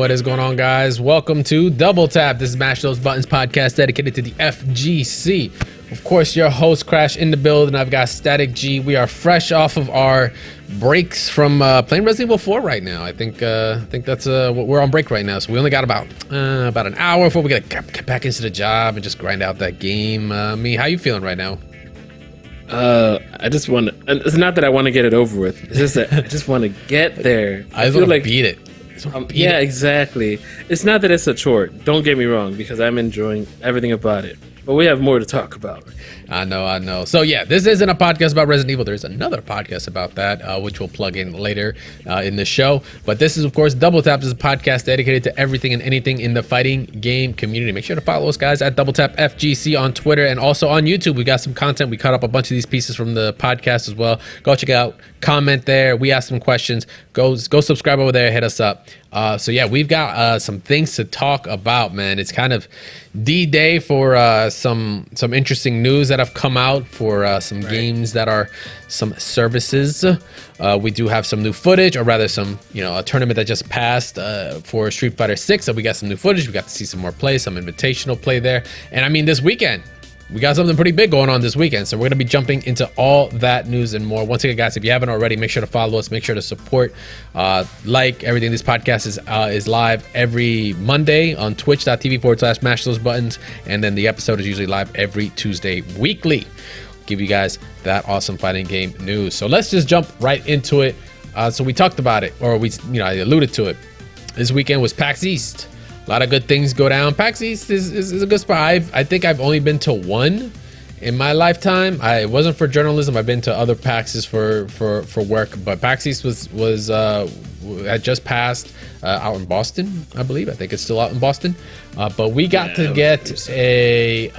What is going on, guys? Welcome to Double Tap. This is Mash Those Buttons podcast dedicated to the FGC. Of course, your host Crash in the building. I've got Static G. We are fresh off of our breaks from playing Resident Evil 4 right now. I think that's we're on break right now, so we only got about an hour before we get back into the job and just grind out that game. Me, how you feeling right now? I just want to. It's not that I want to get it over with. It's just that I just want to get there. I just want to beat it. Yeah, exactly. It's not that it's a chore. Don't get me wrong, because I'm enjoying everything about it. But we have more to talk about. I know. So yeah, this isn't a podcast about Resident Evil. There's another podcast about that, which we'll plug in later in the show. But this is, of course, Double Tap. This is a podcast dedicated to everything and anything in the fighting game community. Make sure to follow us, guys, at Double Tap FGC on Twitter and also on YouTube. We got some content. We cut up a bunch of these pieces from the podcast as well. Go check it out. Comment there. We ask some questions. Go subscribe over there. Hit us up. So yeah, we've got some things to talk about, man. It's kind of D-Day for some interesting news that have come out for some games that are some services. We do have some new footage, or rather some, a tournament that just passed for Street Fighter 6. So we got some new footage. We got to see some more play, some invitational play there. And I mean, this weekend, we got something pretty big going on this weekend, so we're going to be jumping into all that news and more. Once again, guys, if you haven't already, make sure to follow us, make sure to support, like everything. This podcast is live every Monday on twitch.tv/mash those buttons, and then the episode is usually live every Tuesday weekly. Give you guys that awesome fighting game news. So let's just jump right into it. So we talked about it, or I alluded to it. This weekend was PAX East. A lot of good things go down. PAX East is a good spot. I think I've only been to one in my lifetime. It wasn't for journalism. I've been to other PAXs for work, but PAX East was had just passed out in Boston, I believe. I think it's still out in Boston. But we got to get a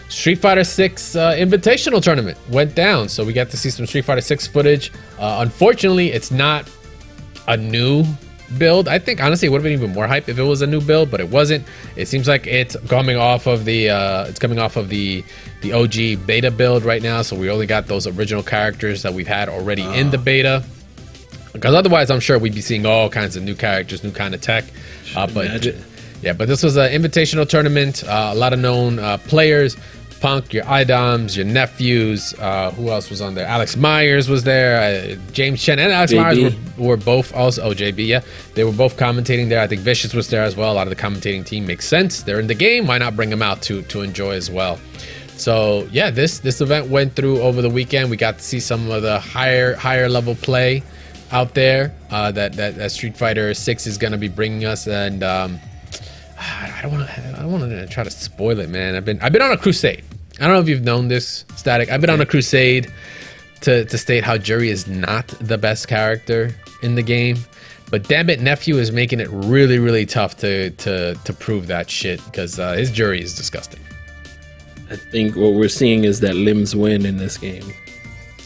Street Fighter 6 invitational tournament went down. So we got to see some Street Fighter 6 footage. Unfortunately, it's not a new build. I think honestly it would have been even more hype if it was a new build, but it wasn't. It seems like it's coming off of the OG beta build right now, so we only got those original characters that we've had already in the beta, because otherwise I'm sure we'd be seeing all kinds of new characters, new kind of tech. But this was an invitational tournament. A lot of known players. Punk, your iDoms, your Nephews. Who else was on there? Alex Myers was there. James Chen and Alex Myers were both also. Oh, JB, yeah. They were both commentating there. I think Vicious was there as well. A lot of the commentating team makes sense. They're in the game. Why not bring them out to enjoy as well? So yeah, this event went through over the weekend. We got to see some of the higher level play out there that Street Fighter 6 is going to be bringing us. And I don't want to try to spoil it, man. I've been on a crusade. I don't know if you've known this, Static. I've been on a crusade to state how Jury is not the best character in the game, but damn it, Nephew is making it really, really tough to prove that shit, because his Jury is disgusting. I think what we're seeing is that limbs win in this game.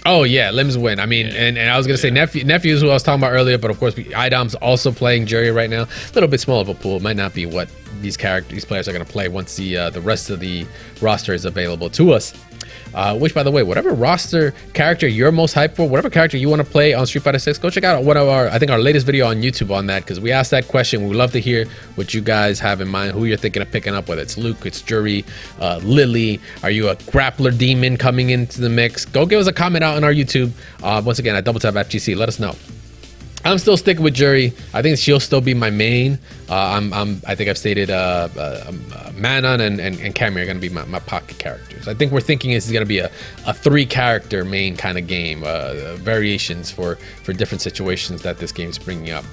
Oh yeah, limbs win. I mean, and I was gonna say Nephew is who I was talking about earlier, but of course iDom's also playing Jury right now. A little bit small of a pool. It might not be what these players are gonna play once the rest of the roster is available to us. Which, by the way, whatever roster character you're most hyped for, whatever character you want to play on Street Fighter 6, go check out one of our latest video on YouTube on that, because we asked that question. We'd love to hear what you guys have in mind, who you're thinking of picking up, whether it's Luke, it's Jury, Lily. Are you a grappler demon coming into the mix? Go give us a comment out on our YouTube. Once again, at Double Tap FGC, let us know. I'm still sticking with Jury. I think she'll still be my main. I think I've stated Manon and Cammy are going to be my pocket characters. I think we're thinking this is going to be a 3-character main kind of game, variations for different situations that this game's bringing up.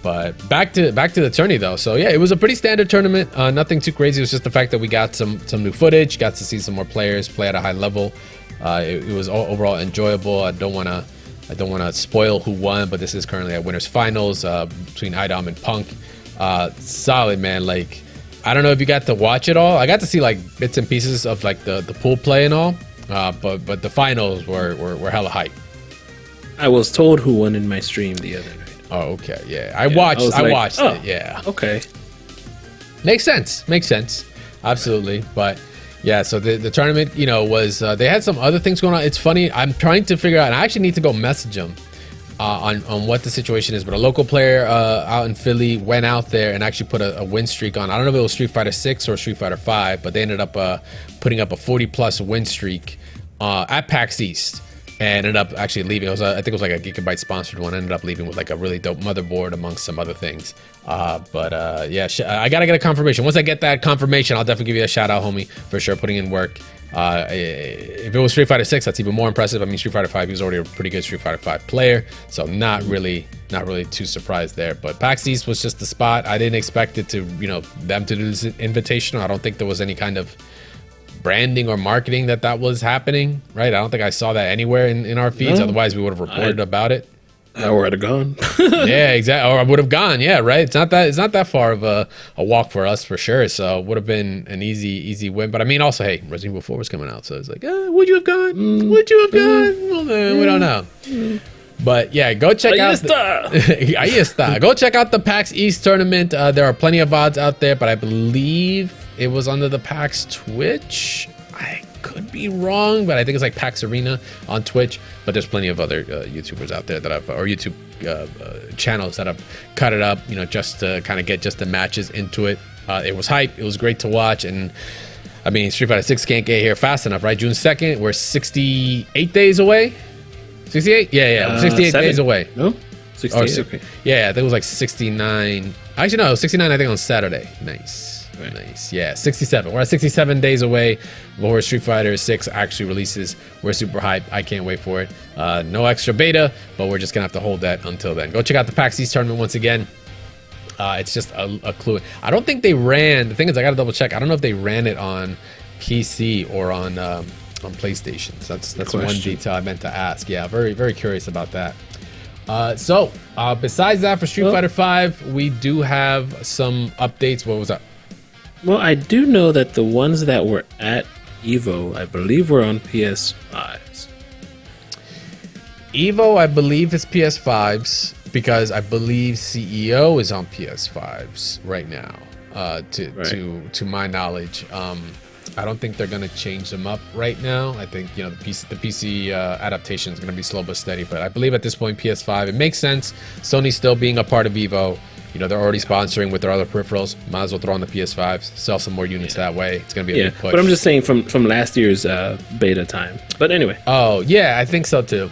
But back to the tourney though. So yeah, it was a pretty standard tournament. Nothing too crazy. It was just the fact that we got some new footage, got to see some more players play at a high level. It was overall enjoyable. I don't want to spoil who won, but this is currently at winners finals between iDom and Punk. Solid, man. Like, I don't know if you got to watch it all. I got to see like bits and pieces of like the pool play and all, but the finals were hella hype. I was told who won in my stream the other night. Oh, okay, yeah. I watched it. Yeah. Okay. Makes sense. Absolutely, but. Yeah, so the tournament, was they had some other things going on. It's funny. I'm trying to figure out, and I actually need to go message them on what the situation is, but a local player out in Philly went out there and actually put a win streak on. I don't know if it was Street Fighter 6 or Street Fighter 5, but they ended up putting up a 40+ win streak at PAX East, and ended up actually leaving. It was I think it was like a Gigabyte sponsored one. Ended up leaving with like a really dope motherboard amongst some other things. Yeah, I gotta get a confirmation. Once I get that confirmation, I'll definitely give you a shout out, homie, for sure. Putting in work. If it was Street Fighter 6, that's even more impressive. I mean, Street Fighter 5, he was already a pretty good Street Fighter 5 player, so not really too surprised there. But PAX East was just the spot. I didn't expect it to, them to do this invitational. I don't think there was any kind of branding or marketing that was happening, right? I don't think I saw that anywhere in our feeds. No, otherwise we would have reported about it. I would have gone. Yeah, exactly. Or I would have gone. Yeah, right. It's not that far of a walk for us for sure. So it would have been an easy win. But I mean, also, hey, Resident Evil 4 was coming out, so it's like, would you have gone? Would you have gone? Well, we don't know. But yeah, go check out. Ahí está. Go check out the PAX East tournament. There are plenty of odds out there, but I believe it was under the PAX Twitch. I could be wrong, but I think it's like PAX Arena on Twitch. But there's plenty of other YouTubers out there or YouTube channels that have cut it up, just to kind of get just the matches into it. It was hype. It was great to watch. And I mean, Street Fighter 6 can't get here fast enough, right? June 2nd, we're 68 days away. 68? Yeah. 68 days away. No? 68, okay. Yeah, I think it was like 69. Actually, no, it was 69, I think, on Saturday. Nice. Right. Nice. Yeah, 67. We're at 67 days away before Street Fighter 6 actually releases. We're super hyped. I can't wait for it. No extra beta, but we're just going to have to hold that until then. Go check out the PAX East tournament once again. It's just a clue. I don't think they ran. The thing is, I got to double check. I don't know if they ran it on PC or on PlayStation. So that's one detail I meant to ask. Yeah, very, very curious about that. So besides that, for Street Fighter 5, we do have some updates. What was that? Well, I do know that the ones that were at EVO, I believe, were on PS5s. EVO, I believe, is PS5s because I believe CEO is on PS5s right now. To my knowledge, I don't think they're gonna change them up right now. I think the PC adaptation is gonna be slow but steady. But I believe at this point PS5, it makes sense. Sony still being a part of EVO. They're already sponsoring with their other peripherals. Might as well throw on the PS5s, sell some more units that way. It's going to be a big push. But I'm just saying from last year's beta time. But anyway. Oh, yeah, I think so too.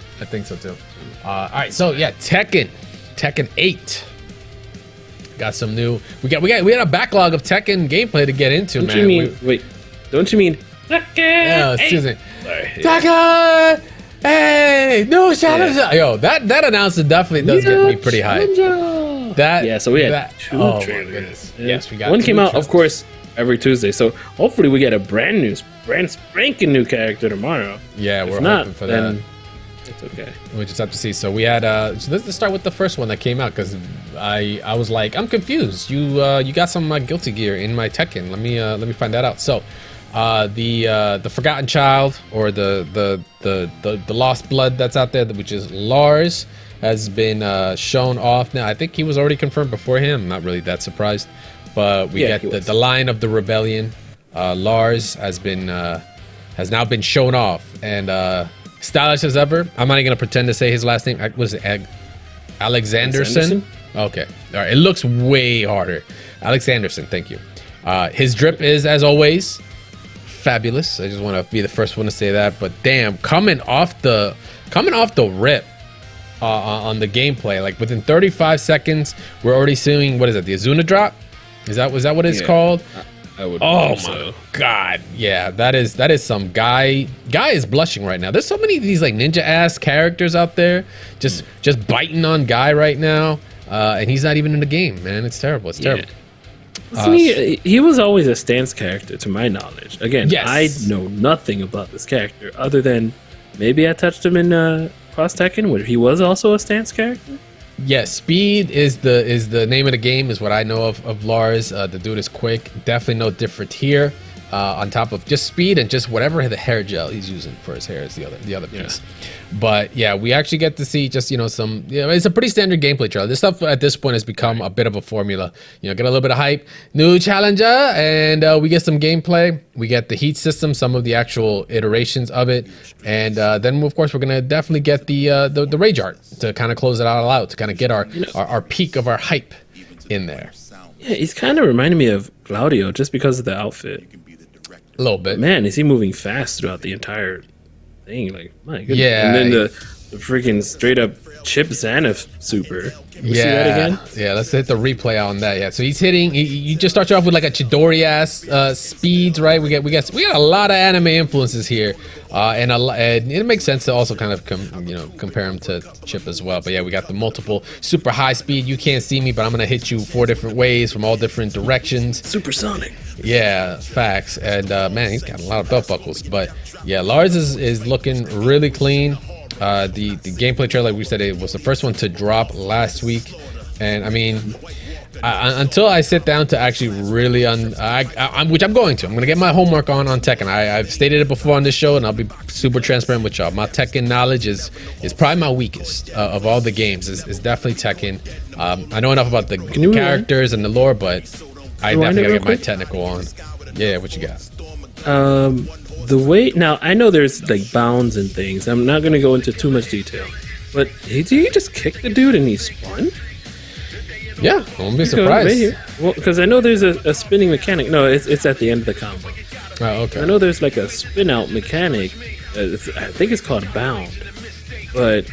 All right, so yeah, Tekken 8. Got some new. We had a backlog of Tekken gameplay to get into, don't man. You mean, don't you mean Tekken? Yeah, excuse me. Sorry. Tekken! Hey, new challenge! Yeah. Yo, that announcement definitely does get me pretty hyped. So we had two trailers. Yes, we got one came out, of course, every Tuesday. So hopefully we get a brand spanking new character tomorrow. Yeah, we're hoping for that. It's okay. We just have to see. So we had. So let's start with the first one that came out because I was like, I'm confused. You got some Guilty Gear in my Tekken. Let me find that out. So the Forgotten Child or the Lost Blood that's out there, which is Lars, has been shown off now. I think he was already confirmed before him. I'm not really that surprised, but we get the Lion of the Rebellion. Lars has now been shown off and stylish as ever. I'm not even gonna pretend to say his last name. Was it Alexanderson? Okay, all right. It looks way harder. Alexanderson. Thank you. His drip is, as always, fabulous. I just want to be the first one to say that. But damn, coming off the rip. On the gameplay, like within 35 seconds, we're already seeing the Azuna drop. Is that what it's called? I would. Oh my god, yeah, that is some guy is blushing right now. There's so many of these like ninja ass characters out there, just biting on guy right now, and he's not even in the game, man. It's terrible. It's terrible. He was always a stance character, to my knowledge. Again, yes. I know nothing about this character other than maybe I touched him in Cross Tekken, where he was also a stance character. Yes, speed is the name of the game, is what I know of Lars. The dude is quick. Definitely no different here. on top of just speed and just whatever the hair gel he's using for his hair is the other piece. But yeah, we actually get to see just some. It's a pretty standard gameplay trailer. This stuff at this point has become a bit of a formula. Get a little bit of hype, new challenger, and we get some gameplay. We get the heat system, some of the actual iterations of it, and then of course we're gonna definitely get the rage art to kind of close it all out, to kind of get our peak of our hype in there. Yeah, he's kind of reminding me of Claudio just because of the outfit. A little bit. Man, is he moving fast throughout the entire thing? Like, my goodness. Yeah. And then the freaking straight up Chip Zaneth super. See that again? Yeah, let's hit the replay on that. Yeah, so he's hitting. You just start you off with like a Chidori ass speeds, right? We got a lot of anime influences here, and it makes sense to also kind of compare him to Chip as well. But yeah, we got the multiple super high speed. You can't see me, but I'm gonna hit you 4 different ways from all different directions. Supersonic. Yeah, facts. And man, he's got a lot of belt buckles. But yeah, Lars is looking really clean. The gameplay trailer, like we said, it was the first one to drop last week, and I mean, until I sit down to actually really which I'm going to get my homework on Tekken. I've stated it before on this show, and I'll be super transparent with y'all. My Tekken knowledge is probably my weakest of all the games. Is definitely Tekken. I know enough about the characters and the lore, but I definitely gotta get my technical on. Yeah, what you got? The way now, I know there's like bounds and things. I'm not gonna go into too much detail, but did he just kick the dude and he spun? Yeah, I won't be surprised. Well, because I know there's a spinning mechanic. No, it's at the end of the combo. Oh, okay. I know there's like a spin out mechanic. I think it's called bound, but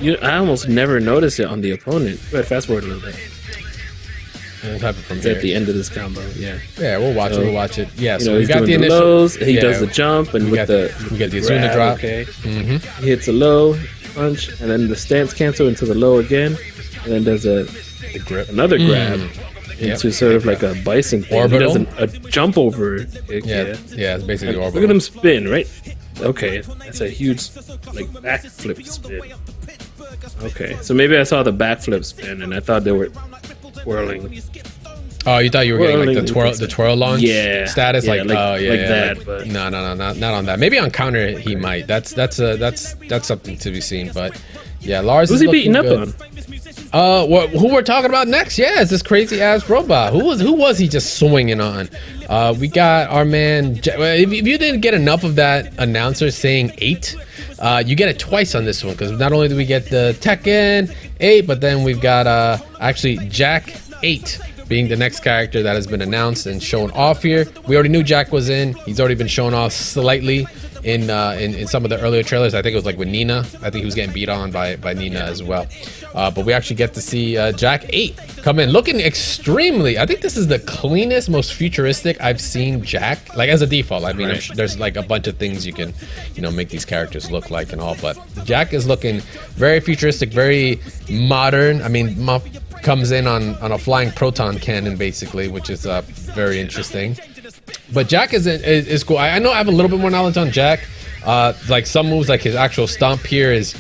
I almost never noticed it on the opponent. Go ahead, fast forward a little bit. We'll have it from it's there. at the end of this combo. Yeah, we'll watch it. We'll watch it. Yeah, so we he's got doing the initial lows. He does the jump, and we get the Azuna drop. Okay, he hits a low punch, and then the stance cancel into the low again, and then does another grab into sort of like a bison thing. Orbital. He does a jump over kick. Yeah, it's basically orbital. Look at him spin, right? Okay, that's a huge like backflip spin. Okay, so maybe I saw the backflip spin, and I thought they were twirling. Oh, you thought you were getting like the twirl launch status, like that. Like, but no, not on that. Maybe on counter he might. That's something to be seen. But yeah, Lars. Who's he beating up on? Who we're talking about next? Yeah, it's this crazy ass robot. Who was he just swinging on? We got our man. If you didn't get enough of that announcer saying 8, you get it twice on this one, because not only do we get the Tekken 8, but then we've got actually Jack-8 being the next character that has been announced and shown off here. We already knew Jack was in. He's already been shown off slightly in some of the earlier trailers. I think it was like with Nina. I think he was getting beat on by Nina as well. But we actually get to see Jack-8 come in looking extremely. I think this is the cleanest, most futuristic I've seen Jack, like as a default. I mean, I'm sure there's like a bunch of things you can make these characters look like and all, but Jack is looking very futuristic, very modern. I mean, comes in on a flying proton cannon basically, which is very interesting. But Jack is cool. I know I have a little bit more knowledge on Jack. Like some moves, like his actual stomp here is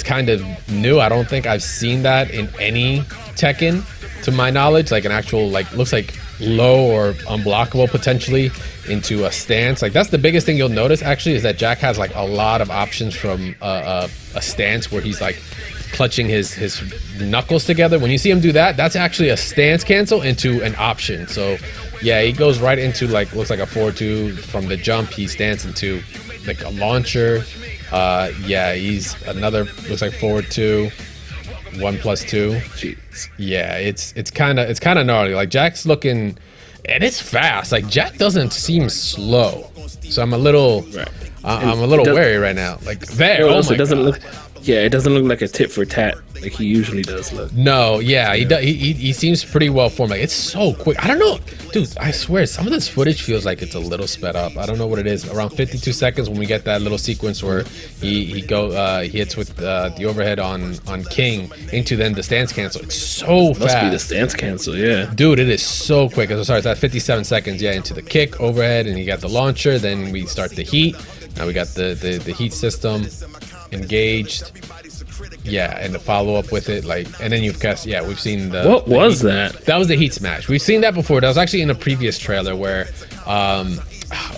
kind of new. I don't think I've seen that in any Tekken to my knowledge. Like an actual looks like low or unblockable potentially into a stance. Like that's the biggest thing you'll notice actually, is that Jack has like a lot of options from a stance where he's like clutching his knuckles together. When you see him do that, that's actually a stance cancel into an option. So yeah, he goes right into looks like a 4-2 from the jump. He stands into like a launcher. Yeah, he's another, looks like forward 2, 1+2. Jeez. Yeah, it's kind of gnarly. Like Jack's looking, and it's fast. Like Jack doesn't seem slow, so I'm a little wary right now. Like there, it doesn't look. Yeah, it doesn't look like a tit for tat like he usually does look. No, yeah, he seems pretty well formed. Like it's so quick. I don't know, dude. I swear, some of this footage feels like it's a little sped up. I don't know what it is. Around 52 seconds when we get that little sequence where he hits with the overhead on King into then the stance cancel. It's so fast. Must be the stance cancel, yeah. Dude, it is so quick. Sorry, it's at 57 seconds. Yeah, into the kick overhead, and you got the launcher. Then we start the heat. Now we got the heat system engaged. Yeah, and the follow up with it, and then we've seen the. What was heat, that? That was the heat smash. We've seen that before. That was actually in a previous trailer where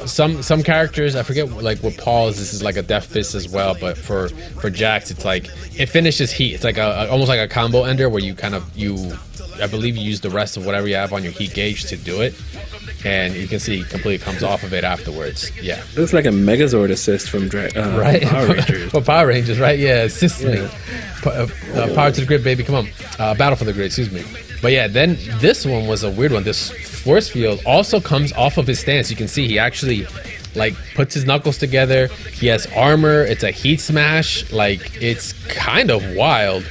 some characters, I forget, like with Paul's, this is like a death fist as well, but for Jax, it's like it finishes heat. It's like almost like a combo ender where you kind of I believe you use the rest of whatever you have on your heat gauge to do it, and you can see it completely comes off of it afterwards. Yeah, looks like a Megazord assist from right? Power Rangers. For Power Rangers, right? Yeah, assist me. Power to the grid, baby, come on. Battle for the grid, excuse me. But yeah, then this one was a weird one. This force field also comes off of his stance. You can see he actually like puts his knuckles together. He has armor. It's a heat smash. Like, it's kind of wild.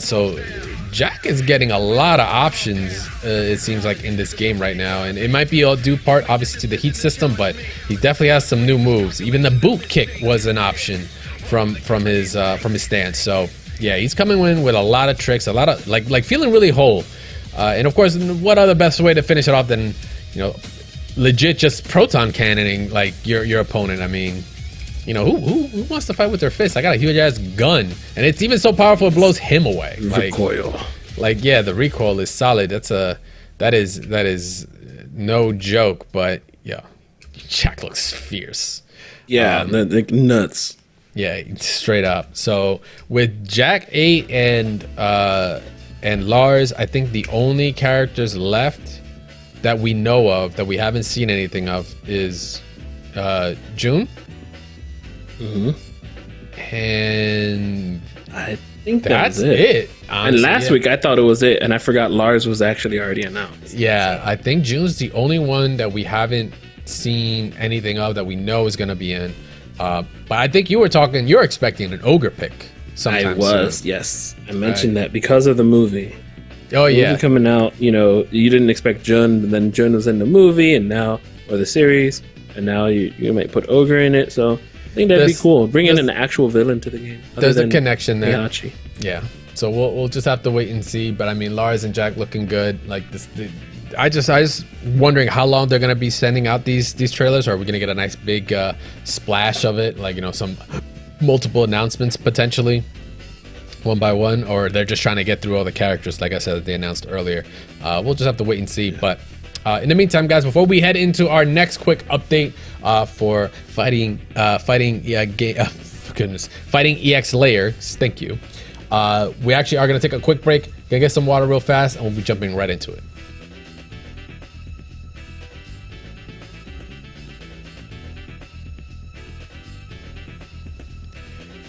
So Jack is getting a lot of options, it seems like, in this game right now. And it might be all due part, obviously, to the heat system, but he definitely has some new moves. Even the boot kick was an option from his stance. So yeah, he's coming in with a lot of tricks, a lot of like feeling really whole. And of course, what other best way to finish it off than, legit just proton cannoning like your opponent? I mean, who wants to fight with their fists? I got a huge ass gun, and it's even so powerful it blows him away. Recoil. Yeah, the recoil is solid. That is no joke. But yeah, Jack looks fierce. Yeah, the nuts. Yeah, straight up. So with Jack-8 and Lars, I think the only characters left that we know of that we haven't seen anything of is June. And I think that's it. Honestly, and last week I thought it was it, and I forgot Lars was actually already announced. Yeah, I think June's the only one that we haven't seen anything of that we know is going to be in. But I think you're expecting an ogre pick sometime I was, soon. Yes. I mentioned that because of the movie. Oh, yeah. Movie coming out, you didn't expect Jun, but then Jun was in the movie or the series, and now you might put ogre in it, so I think that'd be cool. Bring in an actual villain to the game. There's a connection there. Miyachi. Yeah. So we'll just have to wait and see, but I mean, Lars and Jack looking good. Like this, I just wondering how long they're gonna be sending out these trailers. Or are we gonna get a nice big splash of it, like some multiple announcements potentially, one by one, or they're just trying to get through all the characters, like I said, that they announced earlier. We'll just have to wait and see. But in the meantime, guys, before we head into our next quick update for fighting EX layers, thank you. We actually are gonna take a quick break, gonna get some water real fast, and we'll be jumping right into it.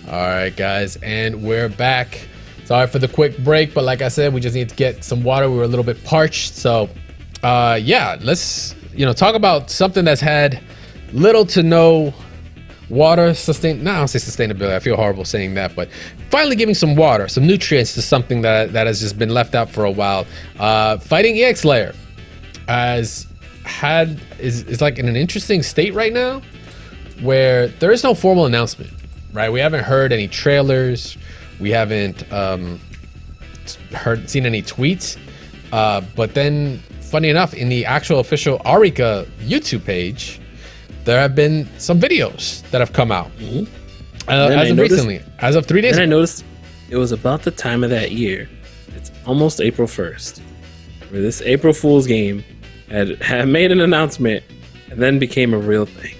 All right, guys, and we're back. Sorry for the quick break, but like I said, we just need to get some water. We were a little bit parched, so yeah, let's talk about something that's had little to no water no, I don't say sustainability. I feel horrible saying that, but finally giving some water, some nutrients to something that has just been left out for a while. Fighting EX Layer is like in an interesting state right now, where there is no formal announcement. Right, we haven't heard any trailers, we haven't seen any tweets, but then, funny enough, in the actual official Arika YouTube page, there have been some videos that have come out as of 3 days ago. I noticed it was about the time of that year. It's almost April 1st, where this April Fool's game had made an announcement and then became a real thing.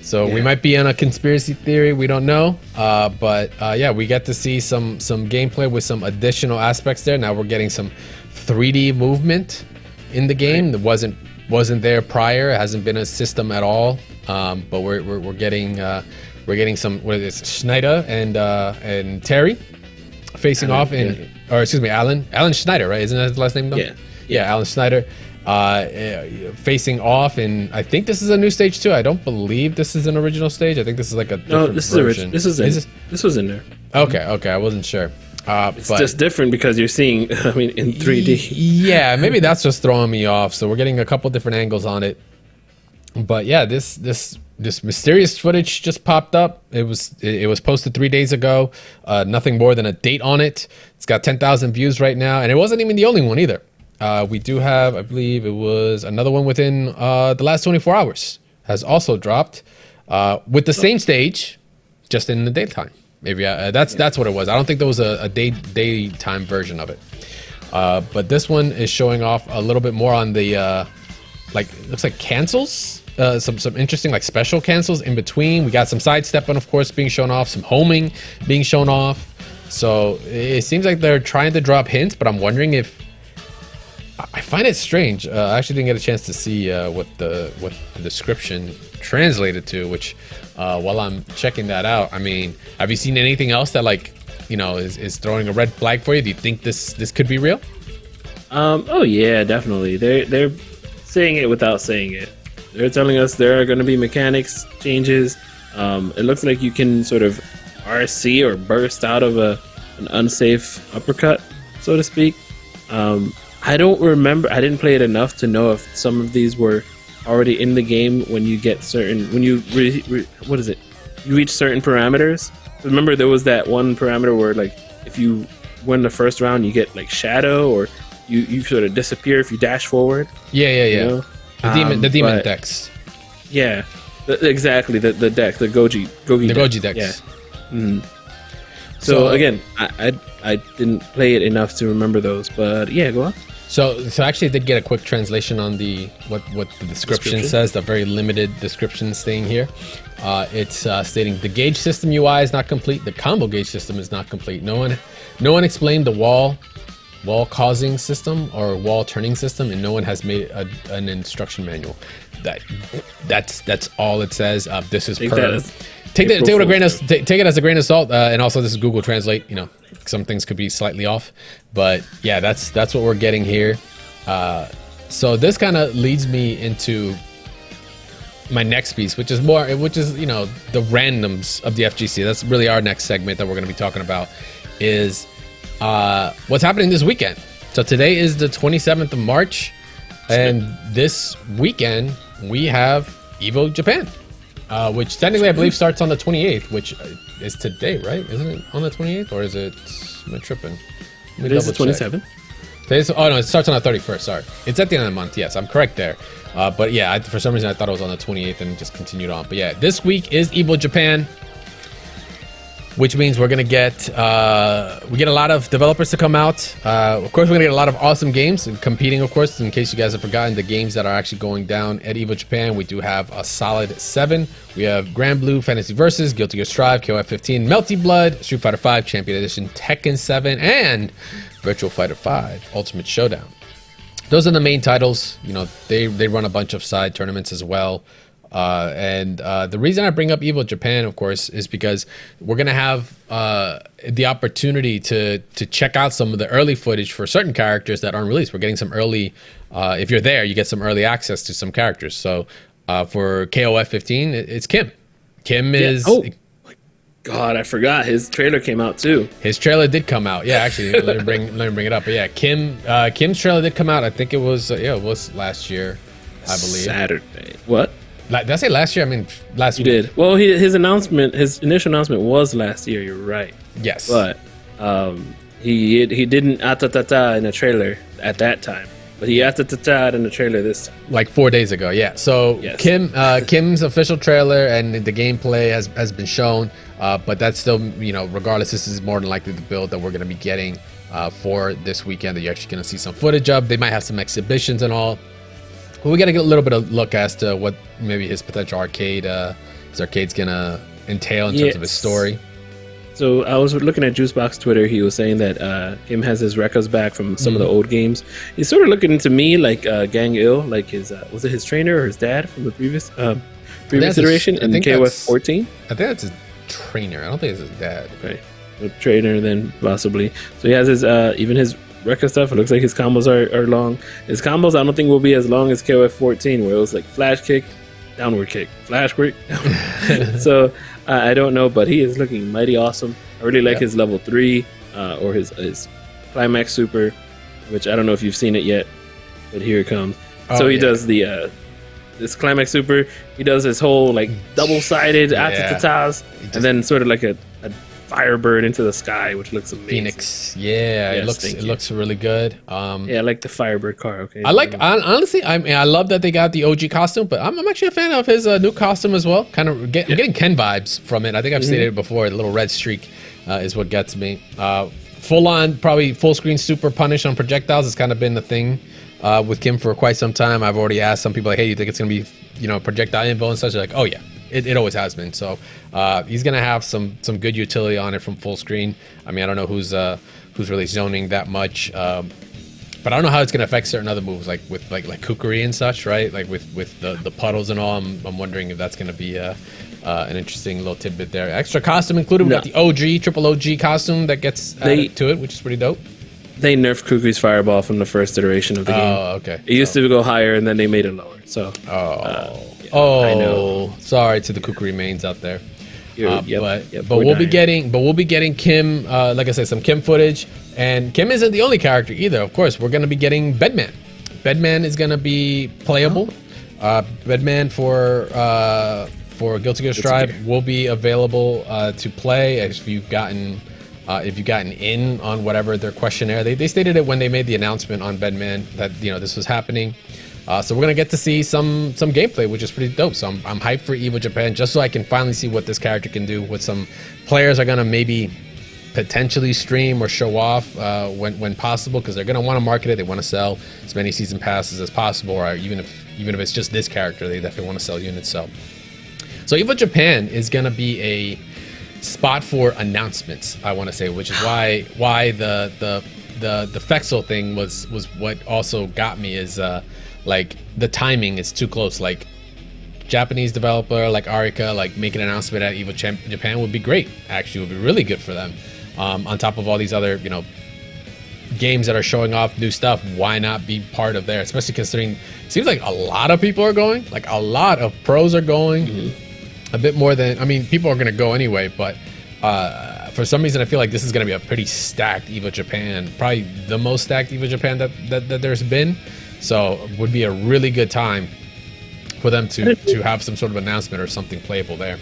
So we might be on a conspiracy theory. We don't know, but yeah, we get to see some gameplay with some additional aspects there. Now we're getting some 3D movement in the game that wasn't there prior. It hasn't been a system at all. But we're getting some, what is it, Schneider and Terry facing off Alan Schneider, right? Isn't that his last name though? Yeah, Alan Schneider. Facing off, and I think this is a new stage too. I don't believe this is an original stage. I think this is like a different version. This was in there. Okay, I wasn't sure. It's just different because you're seeing, in 3D. Yeah, maybe that's just throwing me off. So we're getting a couple different angles on it. But yeah, this mysterious footage just popped up. It was posted 3 days ago. Nothing more than a date on it. It's got 10,000 views right now, and it wasn't even the only one either. We do have, I believe it was another one within the last 24 hours has also dropped with the same stage, just in the daytime. Maybe that's what it was. I don't think there was a daytime version of it. But this one is showing off a little bit more on the like looks like cancels, some interesting like special cancels in between. We got some sidestepping, of course, being shown off, some homing being shown off. So it seems like they're trying to drop hints, but I'm wondering if I find it strange. I actually didn't get a chance to see what the description translated to, which while I'm checking that out, I mean, have you seen anything else that like, you know, is throwing a red flag for you? Do you think this could be real? Oh yeah, definitely. They're saying it without saying it. They're telling us there are going to be mechanics changes. It looks like you can sort of RC or burst out of an unsafe uppercut, so to speak. I don't remember. I didn't play it enough to know if some of these were already in the game when you get certain, when you what is it? You reach certain parameters. Remember, there was that one parameter where, like, if you win the first round, you get like shadow, or you sort of disappear if you dash forward. Yeah. You know? The demon decks. Yeah, exactly. The deck, the Goji decks. Yeah. Mm. So again, I didn't play it enough to remember those, but yeah, go on. So actually, I did get a quick translation on the what the description says. The very limited description staying here. It's stating the gauge system UI is not complete. The combo gauge system is not complete. No one explained the wall causing system or wall turning system, and no one has made an instruction manual. That's all it says. This is take it as a grain of salt, and also this is Google Translate. You know, some things could be slightly off, but yeah, that's what we're getting here. So this kind of leads me into my next piece, which is you know, the randoms of the FGC. That's really our next segment that we're going to be talking about, is what's happening this weekend. So today is the 27th of March, and this weekend we have EVO Japan, which technically I believe starts on the 28th, which is today, right? Isn't it on the 28th, or is it? Am I tripping? It is the 27th. Oh no, it starts on the 31st. Sorry, it's at the end of the month. Yes, I'm correct there. But yeah, for some reason I thought it was on the 28th and just continued on. But yeah, this week is EVO Japan, which means we're gonna get we get a lot of developers to come out. Of course, we're gonna get a lot of awesome games and competing. Of course, in case you guys have forgotten, the games that are actually going down at EVO Japan, we do have a solid 7. We have Grand Blue Fantasy Versus, Guilty Gear Strive, KOF 15, Melty Blood, Street Fighter 5 Champion Edition, Tekken 7, and Virtual Fighter 5 Ultimate Showdown. Those are the main titles. You know, they run a bunch of side tournaments as well. And the reason I bring up EVO Japan, of course, is because we're gonna have the opportunity to check out some of the early footage for certain characters that aren't released. We're getting some early. If you're there, you get some early access to some characters. So for KOF 15, it's Kim. Kim is. Oh my God, I forgot his trailer came out too. His trailer did come out. Yeah, actually, let me bring it up. But yeah, Kim's trailer did come out. I think it was it was last year, I believe. Saturday. What? Did I say last year? I mean, last week. You did. Well, his initial announcement was last year. You're right. Yes. But he didn't atatata in a trailer at that time. But he atatata in the trailer this time. Like 4 days ago, yeah. So yes. Kim's official trailer and the gameplay has been shown. But that's still, you know, regardless, this is more than likely the build that we're going to be getting for this weekend that you're actually going to see some footage of. They might have some exhibitions and all. Well, we got to get a little bit of look as to what maybe his potential arcade's gonna entail in terms of his story. So I was looking at Juicebox Twitter. He was saying that Kim has his records back from some of the old games. He's sort of looking to me like Gang Il, like his was it his trainer or his dad from the previous iteration in KOF 14? I think that's his trainer. I don't think it's his dad. Okay, a trainer then possibly. So he has his even his record stuff. It looks like his combos are long. His combos I don't think will be as long as KOF 14, where it was like flash kick, downward kick, flash kick. So I don't know, but he is looking mighty awesome. I really like his level 3 or his climax super, which I don't know if you've seen it yet, but here it comes. So he does the this climax super. He does his whole like double-sided atatatas, and then sort of like a Firebird into the sky, which looks amazing. Phoenix, it looks really good. I like the Firebird car. Okay, honestly, I love that they got the OG costume, but I'm actually a fan of his new costume as well. I'm getting Ken vibes from it. I think I've stated it before. The little red streak is what gets me. full on, probably full screen super punish on projectiles has kind of been the thing with Kim for quite some time. I've already asked some people like, hey, you think it's gonna be, projectile info and such? They're like, oh yeah, it always has been. So he's gonna have some good utility on it from full screen. I mean, I don't know who's really zoning that much. But I don't know how it's going to affect certain other moves, like with like Kukuri and such, right? Like with the puddles and all. I'm wondering if that's going to be an interesting little tidbit there. Extra costume included. We got the OG, triple OG costume that gets added to it, which is pretty dope. They nerfed Kukuri's fireball from the first iteration of the game. Oh, okay. It used to go higher, and then they made it lower. So. I know. Sorry to the Kukuri mains out there. But we'll be getting Kim, like I said, some Kim footage, and Kim isn't the only character either. Of course, we're gonna be getting Bedman. Bedman is gonna be playable. Bedman for Guilty Gear Strive will be available to play if you've gotten in on whatever their questionnaire. They stated it when they made the announcement on Bedman that this was happening. So we're gonna get to see some gameplay, which is pretty dope. So I'm hyped for EVO Japan, just so I can finally see what this character can do. What some players are gonna maybe potentially stream or show off when possible, because they're gonna want to market it. They want to sell as many season passes as possible, or even if it's just this character, they definitely want to sell units. So EVO Japan is gonna be a spot for announcements, I want to say, which is why the Fexel thing was what also got me is. Like the timing is too close. Like Japanese developer like Arika, like making an announcement at EVO Japan would be great. Actually, would be really good for them. On top of all these other games that are showing off new stuff, why not be part of there? Especially considering it seems like a lot of people are going. Like a lot of pros are going. A bit more than people are going to go anyway. But for some reason, I feel like this is going to be a pretty stacked EVO Japan. Probably the most stacked EVO Japan that there's been. So it would be a really good time for them to have some sort of announcement or something playable there.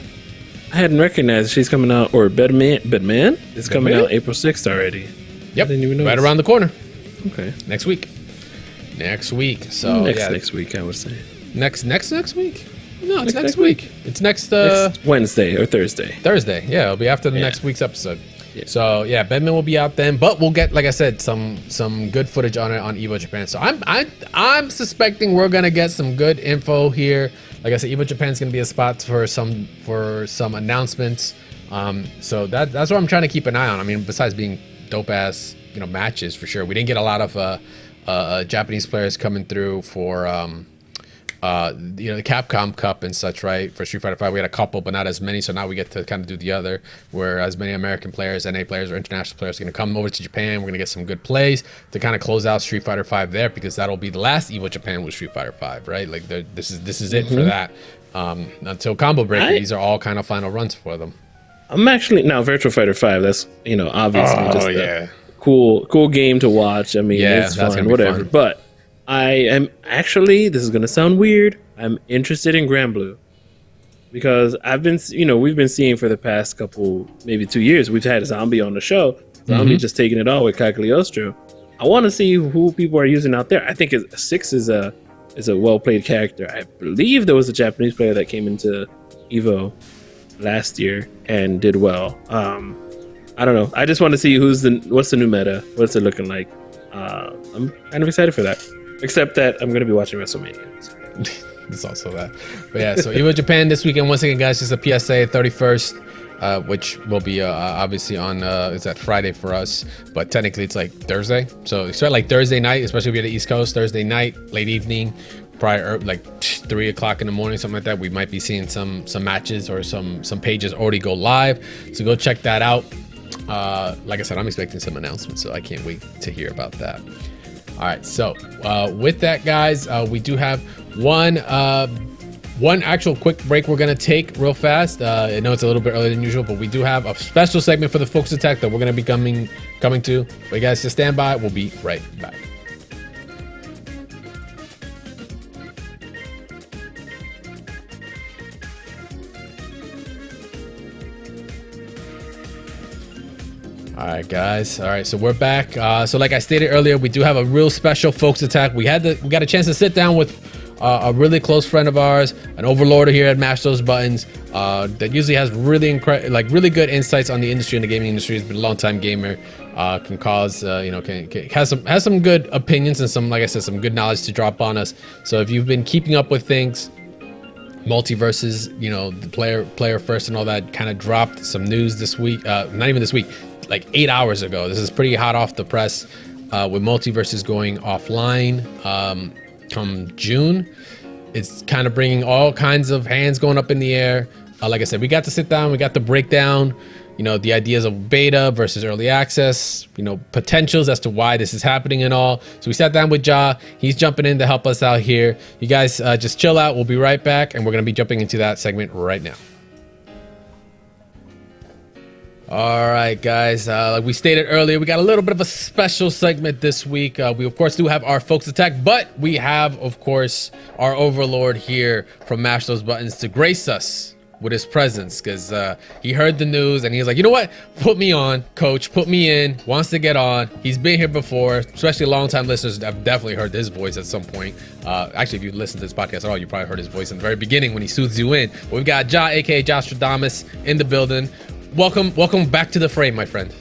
I hadn't recognized she's coming out, or Bedman is coming out April 6th already. Yep, right around the corner. Okay, next week. So next week, I would say. Next week? No, it's next week. It's next Wednesday or Thursday. Thursday, yeah, it'll be after the next week's episode. So yeah, Bedman will be out then, but we'll get, like I said, some good footage on it on EVO Japan. So I'm suspecting we're gonna get some good info here. Like I said, EVO Japan's gonna be a spot for some announcements. So that's what I'm trying to keep an eye on. I mean, besides being dope ass matches for sure, we didn't get a lot of Japanese players coming through for the Capcom Cup and such, right? For Street Fighter 5, we had a couple, but not as many. So now we get to kind of do the other, where as many American players, NA players, or international players are going to come over to Japan. We're going to get some good plays to kind of close out Street Fighter 5 there, because that'll be the last EVO Japan with Street Fighter 5, right? Like this is it for that. Until Combo Breaker, these are all kind of final runs for them. I'm actually now Virtual Fighter 5. That's obviously just a cool game to watch. I mean, it's fun, whatever, but. I am actually, this is going to sound weird, I'm interested in Grand Blue, because I've been, we've been seeing for the past couple, maybe 2 years, we've had a Zombie on the show. Zombie just taking it all with Cagliostro. I want to see who people are using out there. I think 6 is a well-played character. I believe there was a Japanese player that came into EVO last year and did well. I don't know. I just want to see what's the new meta, what's it looking like. I'm kind of excited for that. Except that I'm going to be watching WrestleMania. So. It's also that. But yeah, so EVO Japan this weekend. Once again, guys, just a PSA 31st, which will be obviously on, it's that Friday for us. But technically it's like Thursday. So expect like Thursday night, especially if you're at the East Coast, Thursday night, late evening, probably like 3 o'clock in the morning, something like that. We might be seeing some matches or some pages already go live. So go check that out. Like I said, I'm expecting some announcements, so I can't wait to hear about that. All right, so with that, guys, we do have one actual quick break we're gonna take real fast. I know it's a little bit earlier than usual, but we do have a special segment for the Focus Attack that we're gonna be coming to. But you guys just stand by. We'll be right back. All right, guys. All right, so we're back. So like I stated earlier, we do have a real special Folks Attack. We got a chance to sit down with a really close friend of ours, an overlord here at Mash Those Buttons, that usually has really really good insights on the industry and the gaming industry. He's been a long time gamer, can cause has some good opinions and some, like I said, some good knowledge to drop on us. So if you've been keeping up with things, Multiversus, the player first and all that, kind of dropped some news this week, not even this week, like 8 hours ago. This is pretty hot off the press, with Multiversus going offline come June. It's kind of bringing all kinds of hands going up in the air. Like I said, we got to sit down, we got to break down the ideas of beta versus early access, potentials as to why this is happening and all. So we sat down with Ja. He's jumping in to help us out here. You guys just chill out. We'll be right back, and we're going to be jumping into that segment right now. All right, guys, like we stated earlier, we got a little bit of a special segment this week. We, of course, do have our folks attack, but we have, of course, our overlord here from Mash Those Buttons to grace us with his presence, because he heard the news and he's like, you know what, put me on, coach, put me in, wants to get on. He's been here before, especially long-time listeners have definitely heard his voice at some point. Actually, if you listen to this podcast at all, you probably heard his voice in the very beginning when he soothes you in. But we've got Ja, aka Jostradamus, in the building. Welcome back to the frame, my friend.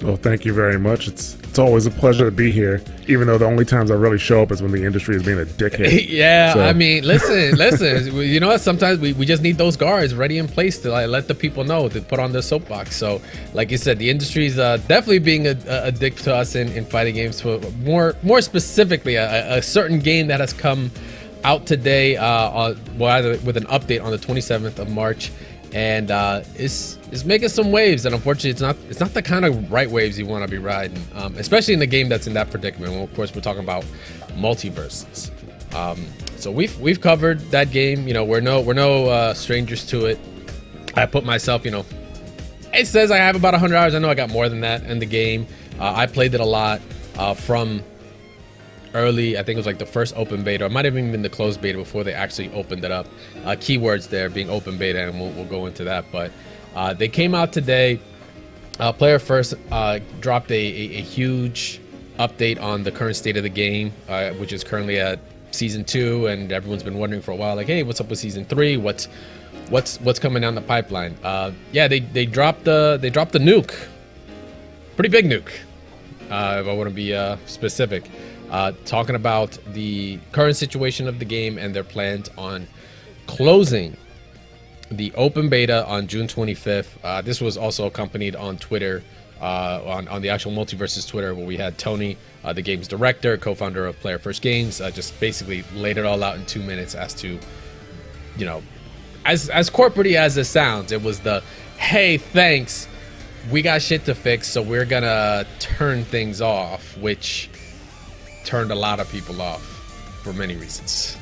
Well, thank you very much. It's always a pleasure to be here, even though the only times I really show up is when the industry is being a dickhead. Yeah, so. I mean, listen. You know what? Sometimes we just need those guards ready in place to let the people know, to put on their soapbox. So, like you said, the industry is definitely being a dick to us in fighting games. For more specifically, a certain game that has come out today, with an update on the 27th of March. And it's making some waves, and unfortunately it's not the kind of right waves you want to be riding, especially in the game that's in that predicament. Well, of course, we're talking about Multiversus. So we've covered that game. We're no strangers to it. I put myself, it says I have about 100 hours. I know I got more than that in the game. I played it a lot from early. I think it was like the first open beta, or it might have even been the closed beta before they actually opened it up. Keywords there being open beta, and we'll go into that. But they came out today. Player First dropped a huge update on the current state of the game, which is currently at season 2, and everyone's been wondering for a while, like, hey, what's up with season 3? What's coming down the pipeline? They dropped the nuke, pretty big nuke. If I want to be specific. Talking about the current situation of the game and their plans on closing the open beta on June 25th. This was also accompanied on Twitter, on the actual Multiversus Twitter, where we had Tony, the game's director, co-founder of Player First Games, just basically laid it all out in 2 minutes as to, as corporate-y as it sounds, it was the, hey, thanks, we got shit to fix, so we're gonna turn things off, which turned a lot of people off for many reasons.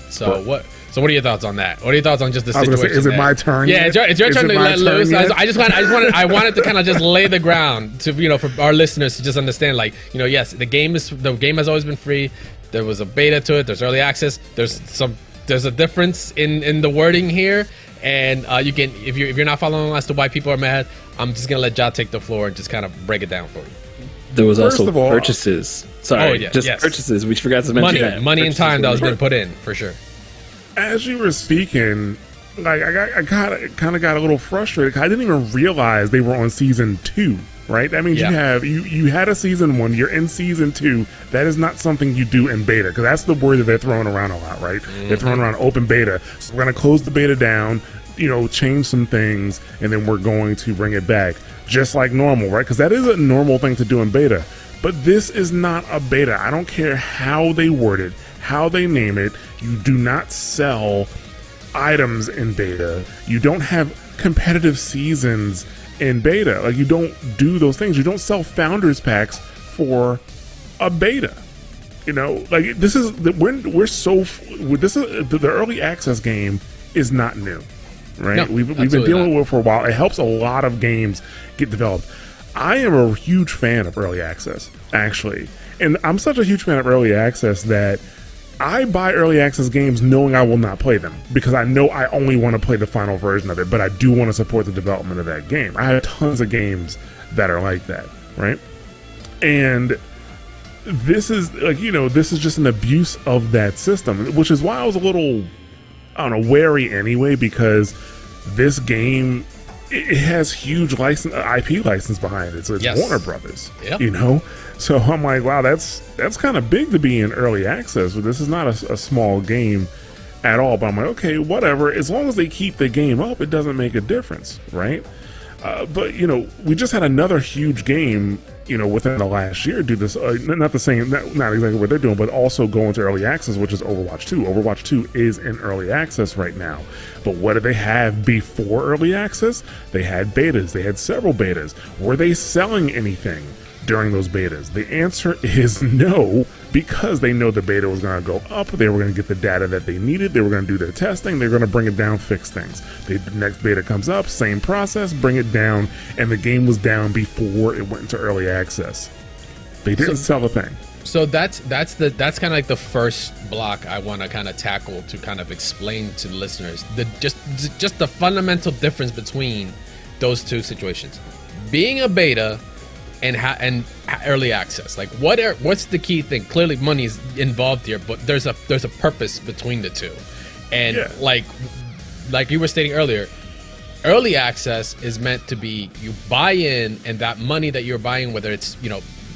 So what are your thoughts on that? What are your thoughts on just the situation? Is it my turn? Yeah, it's your turn to let loose. I wanted to kind of just lay the ground to, for our listeners to just understand, like, yes, the game has always been free. There was a beta to it. There's early access. There's a difference in the wording here, and you can, if you're not following as to why people are mad, I'm just gonna let Ja take the floor and just kind of break it down for you. There was also purchases. Sorry, purchases. We forgot to mention that. Money and time that was been put in, for sure. As you were speaking, like I kind of got a little frustrated. I didn't even realize they were on season 2. Right? That means you had a season 1. You're in season 2. That is not something you do in beta, because that's the word that they're throwing around a lot, right? Mm-hmm. They're throwing around open beta. So we're gonna close the beta down, change some things, and then we're going to bring it back just like normal, right? Because that is a normal thing to do in beta. But this is not a beta. I don't care how they word it, how they name it. You do not sell items in beta. You don't have competitive seasons in beta. Like, you don't do those things. You don't sell founders packs for a beta. Like, this is the early access game is not new, right? No, we've been dealing with it for a while. It helps a lot of games get developed. I am a huge fan of early access, actually, and I'm such a huge fan of early access that I buy early access games knowing I will not play them, because I know I only want to play the final version of it, but I do want to support the development of that game. I have tons of games that are like that, right? And this is like, this is just an abuse of that system, which is why I was a little, I don't know, wary anyway, because this game, it has huge IP license behind it. So it's Yes. Warner Brothers, Yep. So I'm like, wow, that's kind of big to be in early access. This is not a small game at all. But I'm like, okay, whatever. As long as they keep the game up, it doesn't make a difference, right? But we just had another huge game, within the last year do this. Not the same, not exactly what they're doing, but also go into early access, which is Overwatch 2. Overwatch 2 is in early access right now. But what did they have before early access? They had betas. They had several betas. Were they selling anything during those betas? The answer is no, because they know the beta was going to go up. They were going to get the data that they needed. They were going to do their testing. They're going to bring it down, fix things. The next beta comes up, same process, bring it down, and the game was down before it went into early access. They didn't sell a thing. So that's kind of like the first block I want to kind of tackle to kind of explain to the listeners just the fundamental difference between those two situations, being a beta and early access. Like what's the key thing? Clearly money's involved here, but there's a purpose between the two. And yeah. like you were stating earlier, early access is meant to be you buy in, and that money that you're buying, whether it's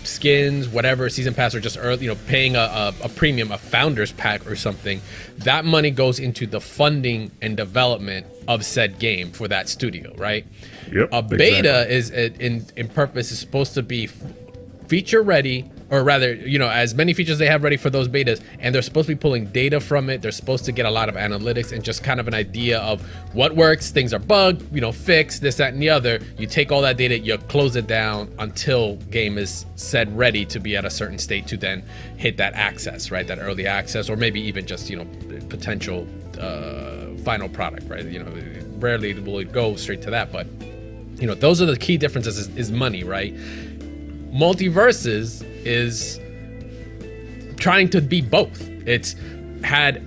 skins, whatever, season pass, or just early, paying a premium, a founders pack or something, that money goes into the funding and development of said game for that studio, right? Yep, a beta is in purpose is supposed to be feature ready, or rather, as many features they have ready for those betas, and they're supposed to be pulling data from it. They're supposed to get a lot of analytics and just kind of an idea of what works, things are bugged, fixed, this, that, and the other. You take all that data, you close it down until game is said ready to be at a certain state to then hit that access, right? That early access, or maybe even just, potential final product, right? Rarely will it go straight to that, but those are the key differences is money, right? Multiversus is trying to be both. It's had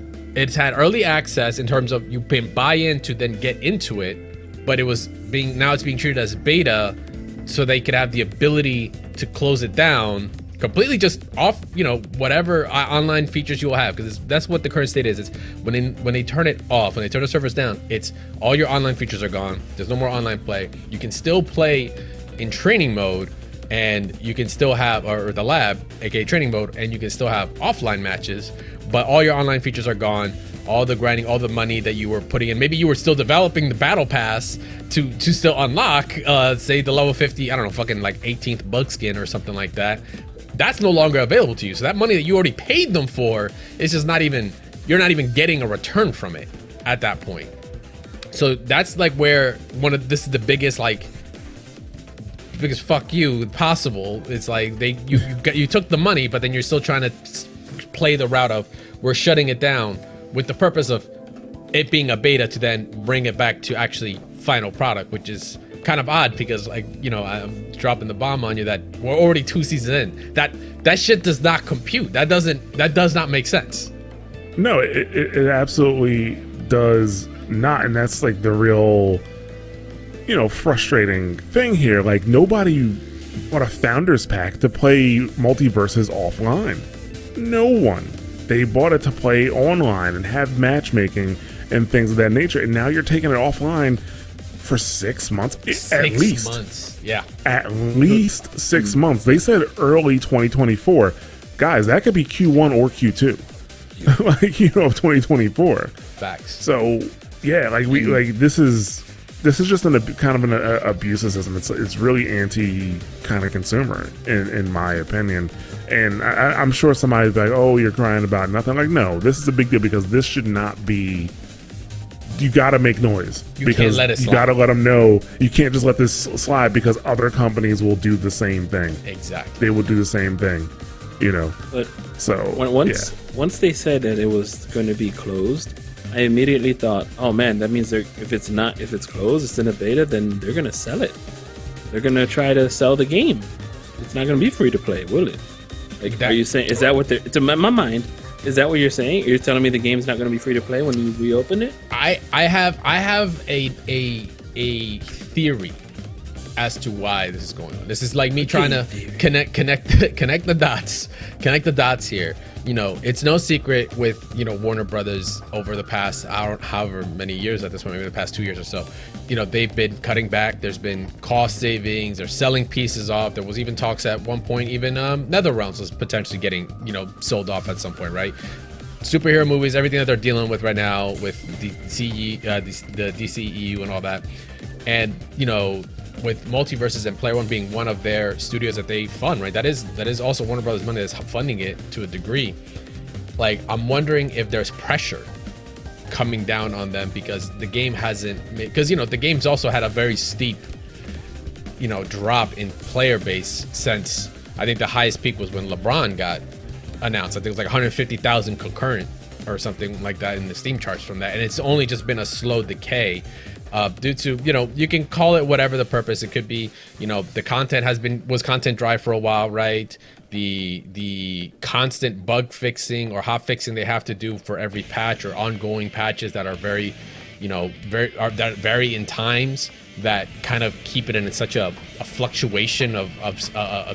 early access in terms of you can buy in to then get into it, but it's being treated as beta so they could have the ability to close it down completely, just off whatever online features you will have, because that's what the current state is. It's when they turn it off, when they turn the servers down, it's all your online features are gone. There's no more online play. You can still play in training mode, and you can still have, or the lab, aka training mode, and you can still have offline matches, but all your online features are gone. All the grinding, all the money that you were putting in, maybe you were still developing the battle pass to still unlock, say the level 50, I don't know, fucking like 18th bug skin or something like that. That's no longer available to you. So that money that you already paid them for is just you're not even getting a return from it at that point. So that's like where this is the biggest fuck you possible. It's like you took the money, but then you're still trying to play the route of we're shutting it down with the purpose of it being a beta to then bring it back to actually final product, which is kind of odd because I'm dropping the bomb on you that we're already 2 seasons in. That shit does not compute. That does not make sense. No, it absolutely does not, and that's like the real frustrating thing here. Like, nobody bought a founders pack to play Multiversus offline. No one. They bought it to play online and have matchmaking and things of that nature, and now you're taking it offline for 6 months at least. 6 months, yeah. At least 6 months. They said early 2024. Guys, that could be Q1 or Q2. Of 2024. Facts. So yeah, this is just kind of an abusive system. It's really anti kind of consumer in my opinion. And I'm sure somebody's like, oh, you're crying about nothing. Like, no, this is a big deal, because this should not be. You gotta make noise. You can't let it slide. You gotta let them know. You can't just let this slide, because other companies will do the same thing. Exactly. They will do the same thing. But so once they said that it was going to be closed, I immediately thought, oh man, that means if it's closed, it's in a beta, then they're gonna sell it. They're gonna try to sell the game. It's not gonna be free to play, will it? Are you saying, is that what it's in my mind? Is that what you're saying? You're telling me the game's not gonna be free to play when you reopen it? I have a theory as to why this is going on. This is like me trying to connect the dots here. You know, it's no secret with, you know, Warner Brothers over the past however many years at this point, maybe the past 2 years or so, you know, they've been cutting back. There's been cost savings. They're selling pieces off. There was even talks at one point, even NetherRealms was potentially getting, you know, sold off at some point, right? Superhero movies, everything that they're dealing with right now with the DCEU and all that. And, you know, with Multiversus and Player One being one of their studios that they fund, right? That is also Warner Brothers money that's funding it to a degree. Like, I'm wondering if there's pressure coming down on them because the game hasn't, because, you know, the game's also had a very steep, you know, drop in player base since I think the highest peak was when LeBron got announced. I think it was like 150,000 concurrent or something like that in the Steam charts from that. And it's only just been a slow decay. Due to, you know, you can call it whatever the purpose. It could be, you know, the content was content dry for a while, right? The constant bug fixing or hot fixing they have to do for every patch or ongoing patches that are very, you know, that vary in times that kind of keep it in such a fluctuation of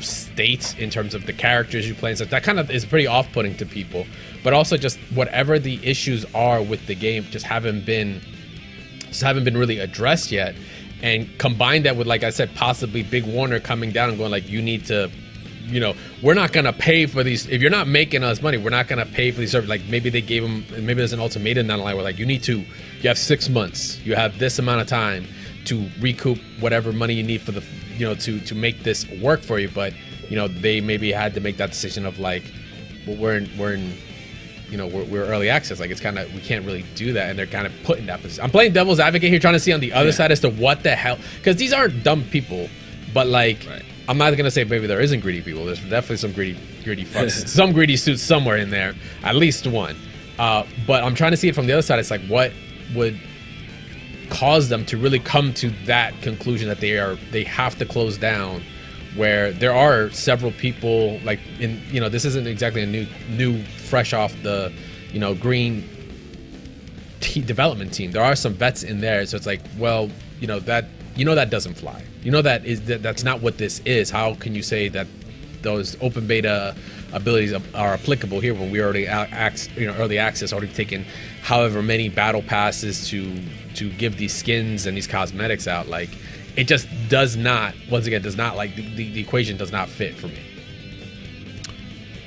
states in terms of the characters you play and stuff. That kind of is pretty off-putting to people. But also just whatever the issues are with the game just haven't been really addressed yet. And combine that with, like I said, possibly Big Warner coming down and going like, you need to, you know, we're not gonna pay for these, if you're not making us money, we're not gonna pay for these services. Like maybe they gave them, maybe there's an ultimatum down the line where like, you have 6 months, you have this amount of time to recoup whatever money you need for the, you know, to make this work for you. But, you know, they maybe had to make that decision of like, well, we're in you know, we're early access. Like, it's kind of, we can't really do that. And they're kind of put in that position. I'm playing devil's advocate here, trying to see on the other side as to what the hell, because these aren't dumb people, but like, I'm not going to say maybe there isn't greedy people. There's definitely some greedy fucks, some greedy suits somewhere in there, at least one. But I'm trying to see it from the other side. It's like, what would cause them to really come to that conclusion that they have to close down, where there are several people, like, in, you know, this isn't exactly a new fresh off the, you know, green development team. There are some vets in there, so it's like, well, you know, that doesn't fly. You know, that's not what this is. How can you say that those open beta abilities are applicable here when we already early access, already taken however many battle passes to give these skins and these cosmetics out? Like, it just does not, once again, like the equation does not fit for me.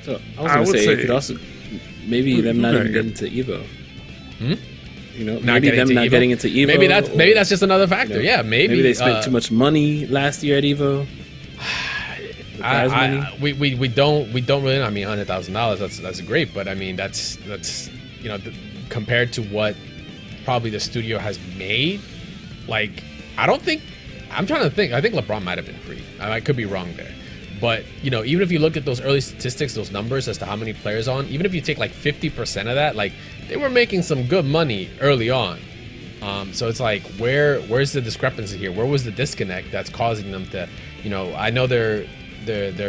So I was gonna say it could also maybe them not even getting to EVO. You know, maybe them not getting into EVO. Maybe that's just another factor. You know, yeah, maybe they spent too much money last year at EVO. We don't really. I mean, $100,000. That's great, but I mean, that's you know, compared to what probably the studio has made. Like, I'm trying to think. I think LeBron might have been free. I could be wrong there. But, you know, even if you look at those early statistics, those numbers as to how many players on, even if you take like 50% of that, like, they were making some good money early on. So it's like, where's the discrepancy here? Where was the disconnect that's causing them to, you know, I know they're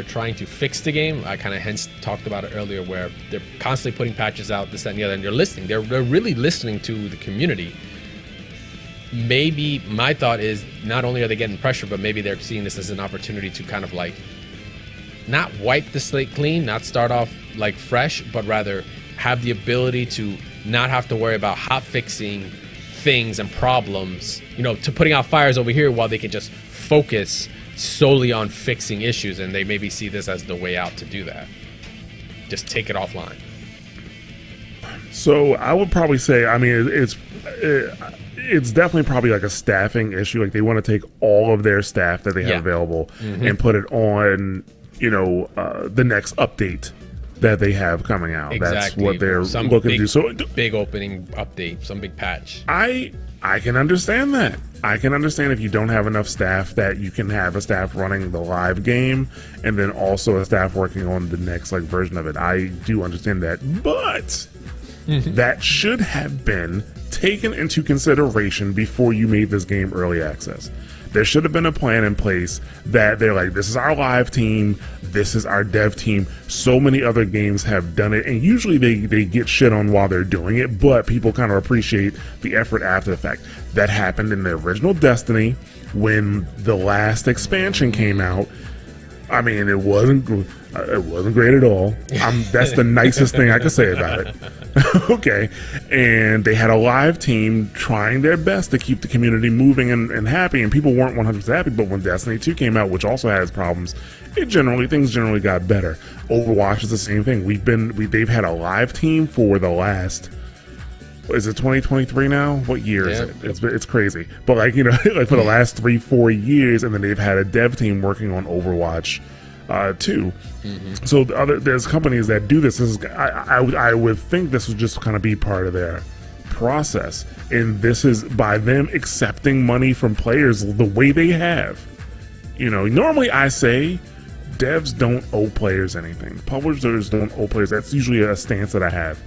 trying to fix the game. I kind of hence talked about it earlier, where they're constantly putting patches out, this, that, and the other, and they're listening. They're really listening to the community. Maybe my thought is, not only are they getting pressure, but maybe they're seeing this as an opportunity to kind of like not wipe the slate clean, not start off like fresh, but rather have the ability to not have to worry about hot fixing things and problems, you know, to putting out fires over here, while they can just focus solely on fixing issues. And they maybe see this as the way out to do that. Just take it offline. So I would probably say, I mean, it's definitely probably like a staffing issue. Like, they want to take all of their staff that they have available and put it on, you know, the next update that they have coming out. Exactly. That's what they're looking to do. So big opening update, some big patch. I can understand that. I can understand if you don't have enough staff, that you can have a staff running the live game and then also a staff working on the next like version of it. I do understand that, but that should have been taken into consideration before you made this game early access. There should have been a plan in place that they're like, this is our live team, this is our dev team. So many other games have done it, and usually they get shit on while they're doing it, but people kind of appreciate the effort after the fact. That happened in the original Destiny when the last expansion came out. I mean, it wasn't great at all. That's the nicest thing I could say about it. Okay. And they had a live team trying their best to keep the community moving and happy, and people weren't 100% happy. But when Destiny 2 came out, which also has problems, things generally got better. Overwatch is the same thing. They've had a live team for the last, is it 2023 now? What year is it? It's crazy. But like for the last 3-4 years, and then they've had a dev team working on Overwatch 2. Mm-hmm. So there's companies that do this. I would think this would just kind of be part of their process, and this is by them accepting money from players the way they have. Normally I say devs don't owe players anything. Publishers don't owe players. That's usually a stance that I have.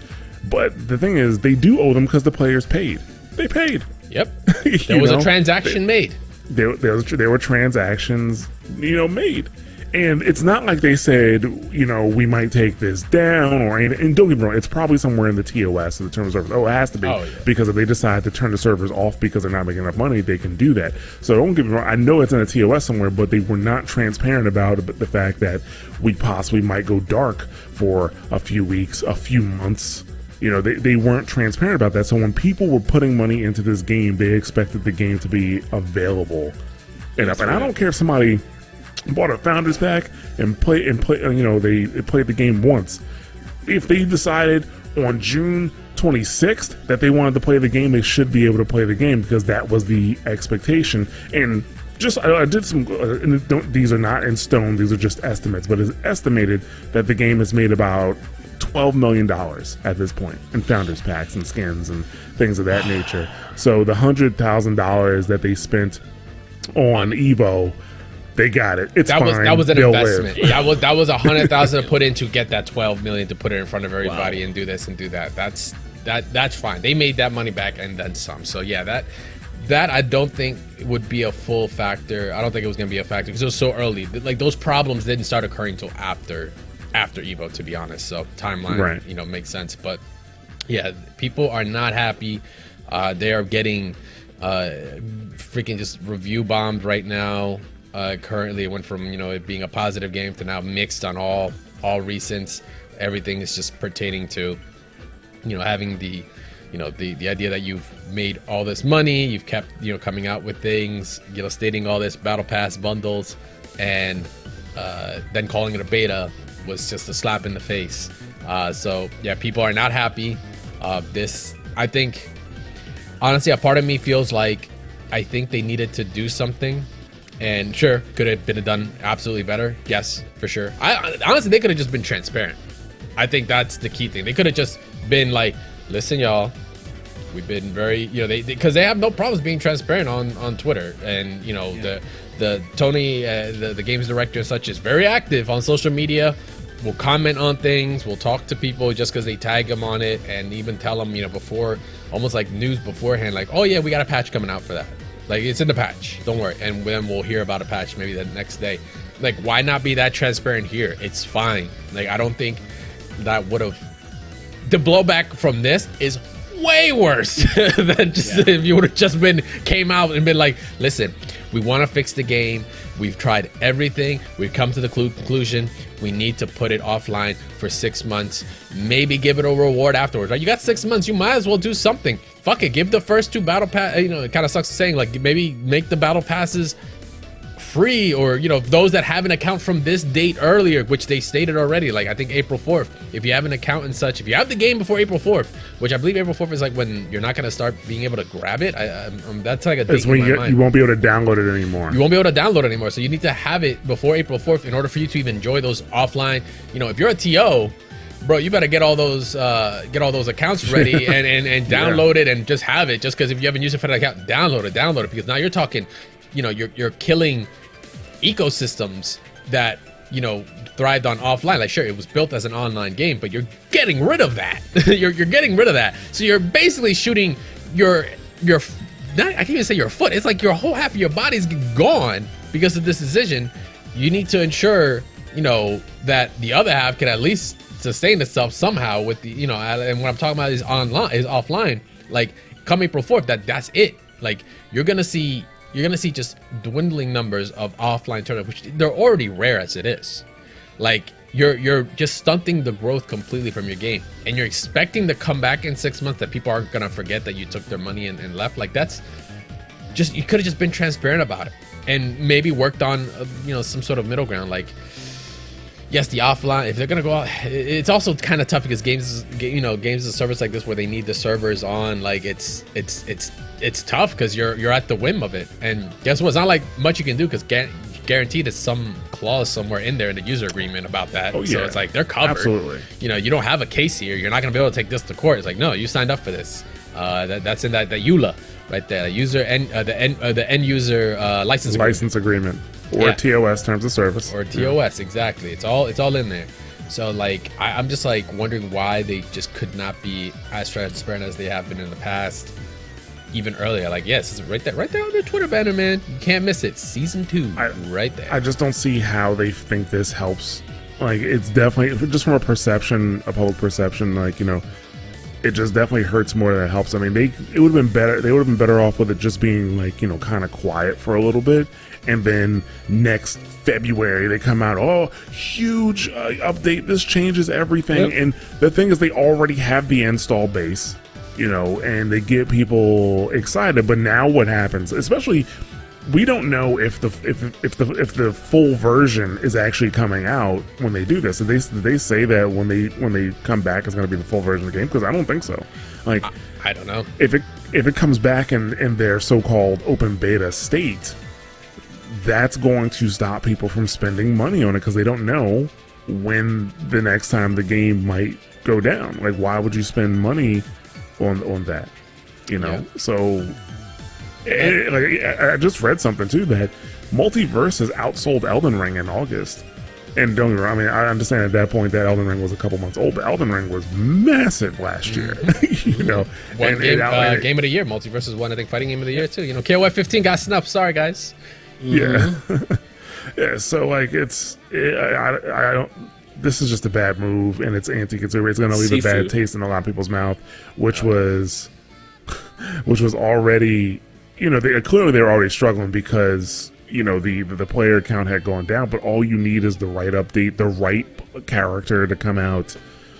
But the thing is, they do owe them because the players paid. They paid. Yep. There was a transaction made. There were transactions, made. And it's not like they said, we might take this down or anything. And don't get me wrong, it's probably somewhere in the TOS, in the terms of service. Oh, it has to be. Because if they decide to turn the servers off because they're not making enough money, they can do that. So don't get me wrong, I know it's in a TOS somewhere, but they were not transparent about the fact that we possibly might go dark for a few weeks, a few months. They weren't transparent about that. So when people were putting money into this game, they expected the game to be available enough. And I don't care if somebody bought a founders pack and play. They played the game once. If they decided on June 26th that they wanted to play the game, they should be able to play the game, because that was the expectation. And I did some. These are not in stone. These are just estimates. But it's estimated that the game has made about $12 million at this point in founders packs and skins and things of that nature. So the $100,000 that they spent on EVO, they got it. It's fine. That was an investment. That was $100,000 to put in to get that $12 million to put it in front of everybody. Wow. And do this and do that. That's fine. They made that money back and then some. So yeah, that I don't think would be a full factor. I don't think it was going to be a factor because it was so early. Like, those problems didn't start occurring until after EVO, to be honest. So timeline, right, makes sense. But yeah, people are not happy. They are getting freaking just review bombed right now. Currently, it went from it being a positive game to now mixed on all recents. Everything is just pertaining to having the idea that you've made all this money, you've kept coming out with things, stating all this battle pass bundles, and then calling it a beta was just a slap in the face. So yeah, people are not happy. I think, honestly, a part of me feels like I think they needed to do something. And sure, could it have been done absolutely better? Yes, for sure. Honestly, they could have just been transparent. I think that's the key thing. They could have just been like, listen, y'all, we've been very, because they have no problems being transparent on Twitter. And, the Tony, the games director and such, is very active on social media. Will comment on things, will talk to people just because they tag him on it, and even tell them, before, almost like news beforehand, like, oh yeah, we got a patch coming out for that. Like, it's in the patch, don't worry. And then we'll hear about a patch maybe the next day. Like, why not be that transparent here? It's fine. Like, I don't think that would have... The blowback from this is way worse than just if you would have just came out and been like, listen, we want to fix the game. We've tried everything. We've come to the conclusion. We need to put it offline for 6 months. Maybe give it a reward afterwards. Right? You got 6 months. You might as well do something. Fuck it. Give the first 2 battle pass. It kind of sucks saying, like, maybe make the battle passes free, or those that have an account from this date earlier, which they stated already, like I think April 4th, if you have an account and such, if you have the game before April 4th, which I believe April 4th is like when you're not going to start being able to grab it. That's like a thing. It's when you won't be able to download it anymore. You won't be able to download it anymore. So you need to have it before April 4th in order for you to even enjoy those offline. If you're a TO, bro, you better get all those accounts ready and download it and just have it. Just because if you haven't used it for that account, download it, because now you're talking, you're killing ecosystems that thrived on offline. Like, sure, it was built as an online game, but you're getting rid of that. you're getting rid of that. So you're basically shooting your I can't even say your foot. It's like your whole half of your body's gone because of this decision. You need to ensure, that the other half can at least sustain itself somehow with the, and what I'm talking about is offline. Like come April 4th, that's it. Like you're gonna see just dwindling numbers of offline tournaments, which they're already rare as it is. Like you're just stunting the growth completely from your game, and you're expecting to come back in 6 months that people aren't gonna forget that you took their money and left. Like that's just, you could have just been transparent about it and maybe worked on some sort of middle ground. Like yes, the offline, if they're gonna go out, it's also kind of tough because games as a service like this where they need the servers on, like it's tough because you're at the whim of it. And guess what? It's not like much you can do because guaranteed there's some clause somewhere in there in the user agreement about that. Oh, yeah. So it's like they're covered. Absolutely. You don't have a case here. You're not gonna be able to take this to court. It's like, no, you signed up for this. That's in that EULA right there. The end user license agreement. Or TOS, terms of service. Or TOS, exactly. It's all in there. So like I'm just like wondering why they just could not be as transparent as they have been in the past. Even earlier, like yes, it's right there on their Twitter banner, man. You can't miss it. Season 2, right there. I just don't see how they think this helps. Like it's definitely just from a public perception, like it just definitely hurts more than it helps. I mean, it would have been better. They would have been better off with it just being like kind of quiet for a little bit, and then next February they come out, oh, huge update. This changes everything. Yep. And the thing is, they already have the install base. And they get people excited. But now what happens? Especially, we don't know if the full version is actually coming out when they do this. Did they say that when they come back, it's going to be the full version of the game? Because I don't think so. Like, I don't know if it comes back in their so-called open beta state. That's going to stop people from spending money on it because they don't know when the next time the game might go down. Like, why would you spend money on that? Yeah. So I just read something too that Multiversus outsold Elden Ring in August. And don't get me wrong, I mean, I understand at that point that Elden Ring was a couple months old, but Elden Ring was massive last year. One game of the year. Multiversus won, I think, fighting game of the year too. KOF 15 got snuffed. Sorry, guys. Yeah. Yeah. So like, I don't. This is just a bad move, and it's anti-consumer. It's going to leave a bad taste in a lot of people's mouth, which was already, clearly they were already struggling because the player count had gone down. But all you need is the right update, the right character to come out,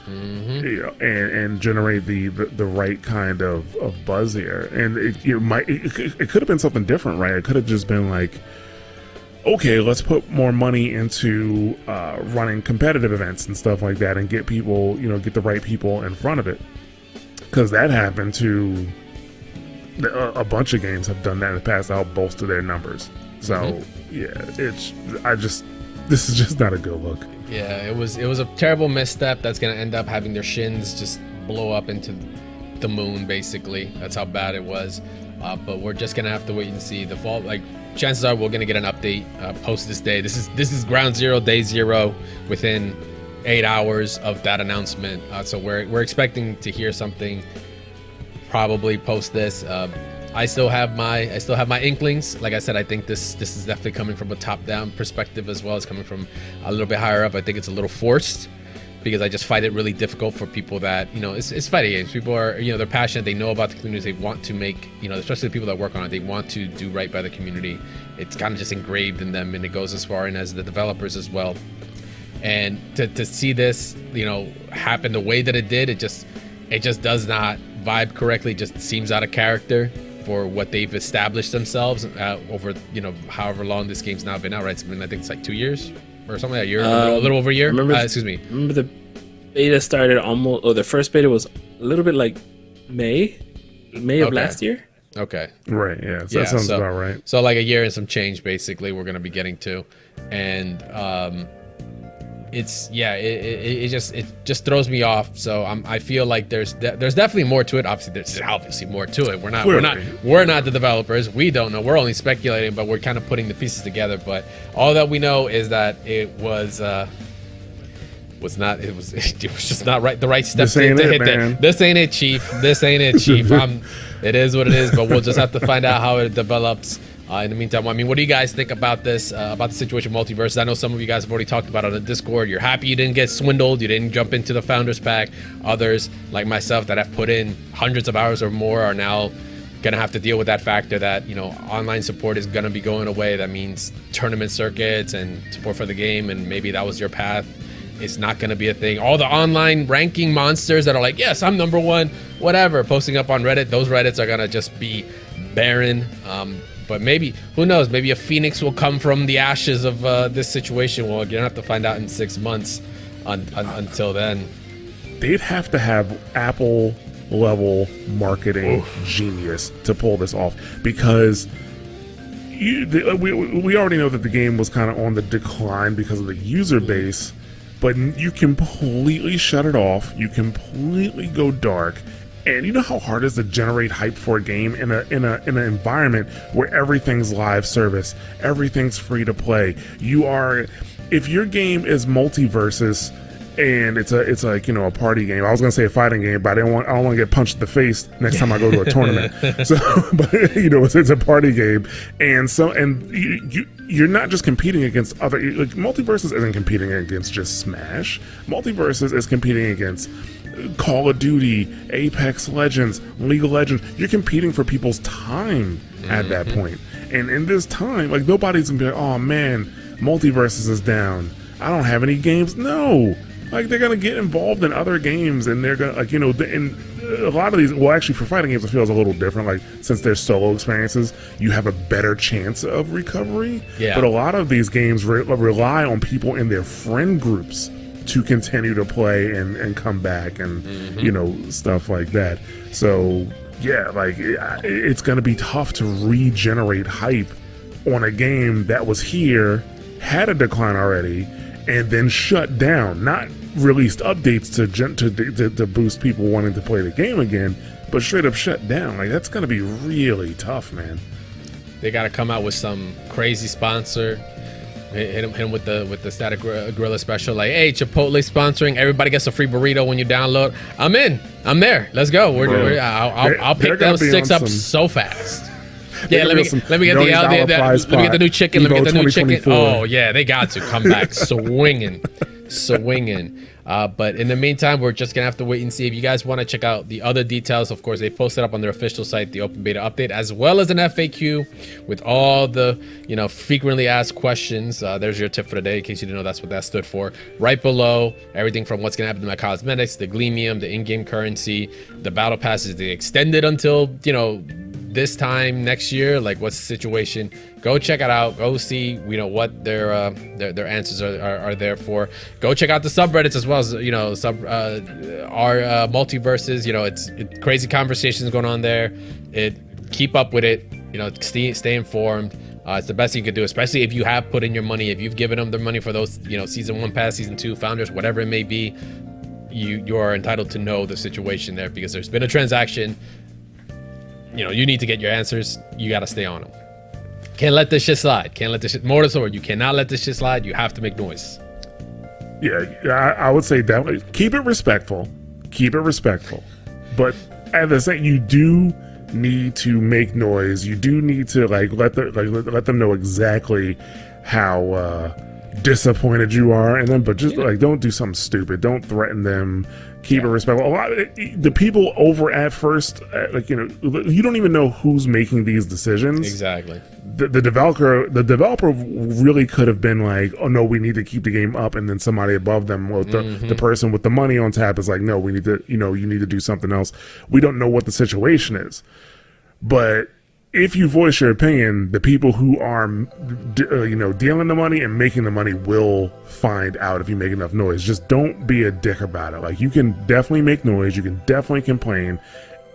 and generate the right kind of buzz here. And it could have been something different, right? It could have just been like, okay, let's put more money into running competitive events and stuff like that and get people, get the right people in front of it. Because that happened to a bunch of games have done that in the past to help bolster their numbers. So, this is just not a good look. Yeah, it was a terrible misstep that's going to end up having their shins just blow up into the moon, basically. That's how bad it was. But we're just going to have to wait and see. The fall, like, chances are we're going to get an update post this day. This is ground zero, day zero, within 8 hours of that announcement. So we're expecting to hear something probably post this. I still have my inklings. Like I said, I think this is definitely coming from a top-down perspective as well. It's coming from a little bit higher up. I think it's a little forced because I just find it really difficult for people that, it's fighting games. People are, they're passionate. They know about the communities. They want to make, especially the people that work on it, they want to do right by the community. It's kind of just engraved in them, and it goes as far in as the developers as well. And to see this, happen the way that it did, it just does not vibe correctly. It just seems out of character for what they've established themselves over, however long this game's now been out, right? I think it's like 2 years or something, a year, a little over a year. Remember the beta started the first beta was a little bit like May of last year. Okay. Right, yeah. So that sounds about right. So like a year and some change, basically, we're going to be getting to. And it just throws me off. So I feel like there's definitely more to it. Obviously, there's obviously more to it. We're not the developers. We don't know. We're only speculating, but we're kind of putting the pieces together. But all that we know is that it was was not. It was just not right. The right step This ain't to it, hit there. man. This ain't it, Chief. This ain't it, Chief. It is what it is. But we'll just have to find out how it develops. In the meantime, I mean, what do you guys think about this? About the situation with Multiversus? I know some of you guys have already talked about it on the Discord. You're happy you didn't get swindled. You didn't jump into the Founders Pack. Others, like myself, that have put in hundreds of hours or more, are now gonna have to deal with that factor that, you know, online support is gonna be going away. That means tournament circuits and support for the game, and maybe that was your path. It's not gonna be a thing. All the online ranking monsters that are like, yes, I'm number one, whatever, posting up on Reddit, those Reddits are gonna just be barren. But maybe, who knows, maybe a phoenix will come from the ashes of this situation. Well, you're gonna have to find out in 6 months. Until then, They'd have to have Apple level marketing genius to pull this off, because we already know that the game was kind of on the decline because of the user base, but you completely shut it off, you completely go dark. And you know how hard it is to generate hype for a game in an environment where everything's live service, everything's free to play. If your game is Multiversus and it's like, you know, a party game. I was gonna say a fighting game, but I don't want to get punched in the face next time I go to a tournament. So, but you know, it's a party game, and you're not just competing against other. Like, Multiversus isn't competing against just Smash. Multiversus is competing against Call of Duty, Apex Legends, League of Legends. You're competing for people's time at that point. And in this time, like, nobody's gonna be like, oh man, Multiversus is down, I don't have any games. No, like, they're gonna get involved in other games, and they're gonna, like, you know, in a lot of these, well, actually for fighting games it feels a little different. Like, since they're solo experiences, you have a better chance of recovery. Yeah. But a lot of these games rely on people in their friend groups to continue to play and come back, and you know, stuff like that. So yeah, like, it's gonna be tough to regenerate hype on a game that was here, had a decline already, and then shut down. Not released updates to boost people wanting to play the game again, but straight up shut down. Like, that's gonna be really tough, man. they got to come out with some crazy sponsor. Hit him with the Static Gorilla special, like, hey, Chipotle sponsoring, everybody gets a free burrito when you download. I'm in, I'm there, let's go. I'll pick those sticks up so fast. Yeah, let me get the new chicken. Let me get the new chicken. Oh yeah, they got to come back swinging. But in the meantime, we're just gonna have to wait and see. If you guys want to check out the other details, of course, they posted up on their official site the open beta update, as well as an FAQ with all the, you know, frequently asked questions. There's your tip for the day, in case you didn't know that's what that stood for. Right below, everything from what's gonna happen to my cosmetics, the Gleamium, the in-game currency, the battle passes, they extended until, you know, this time next year. Like, what's the situation? Go check it out. Go see, you know, what their answers are there for. Go check out the subreddits as well, as, you know, our Multiversus. You know, it's crazy conversations going on there. Keep up with it. You know, stay informed. It's the best thing you could do, especially if you have put in your money. If you've given them the money for those, you know, season 1 pass, season 2 founders, whatever it may be, you are entitled to know the situation there, because there's been a transaction. You know, you need to get your answers. You got to stay on them. Can't let this shit slide. Can't let this shit, more to the sword, you cannot let this shit slide. You have to make noise. Yeah, I would say definitely keep it respectful. But at the same, you do need to make noise. You do need to, like, let them know exactly how disappointed you are in them. But just like, don't do something stupid. Don't threaten them. Keep it respectful. The people over at First, like, you know, you don't even know who's making these decisions. Exactly. The developer really could have been like, oh no, we need to keep the game up, and then somebody above them, well, the person with the money on tap is like, no, we need to, you know, you need to do something else. We don't know what the situation is, but if you voice your opinion, the people who are, you know, dealing the money and making the money will find out if you make enough noise. Just don't be a dick about it. Like, you can definitely make noise, you can definitely complain,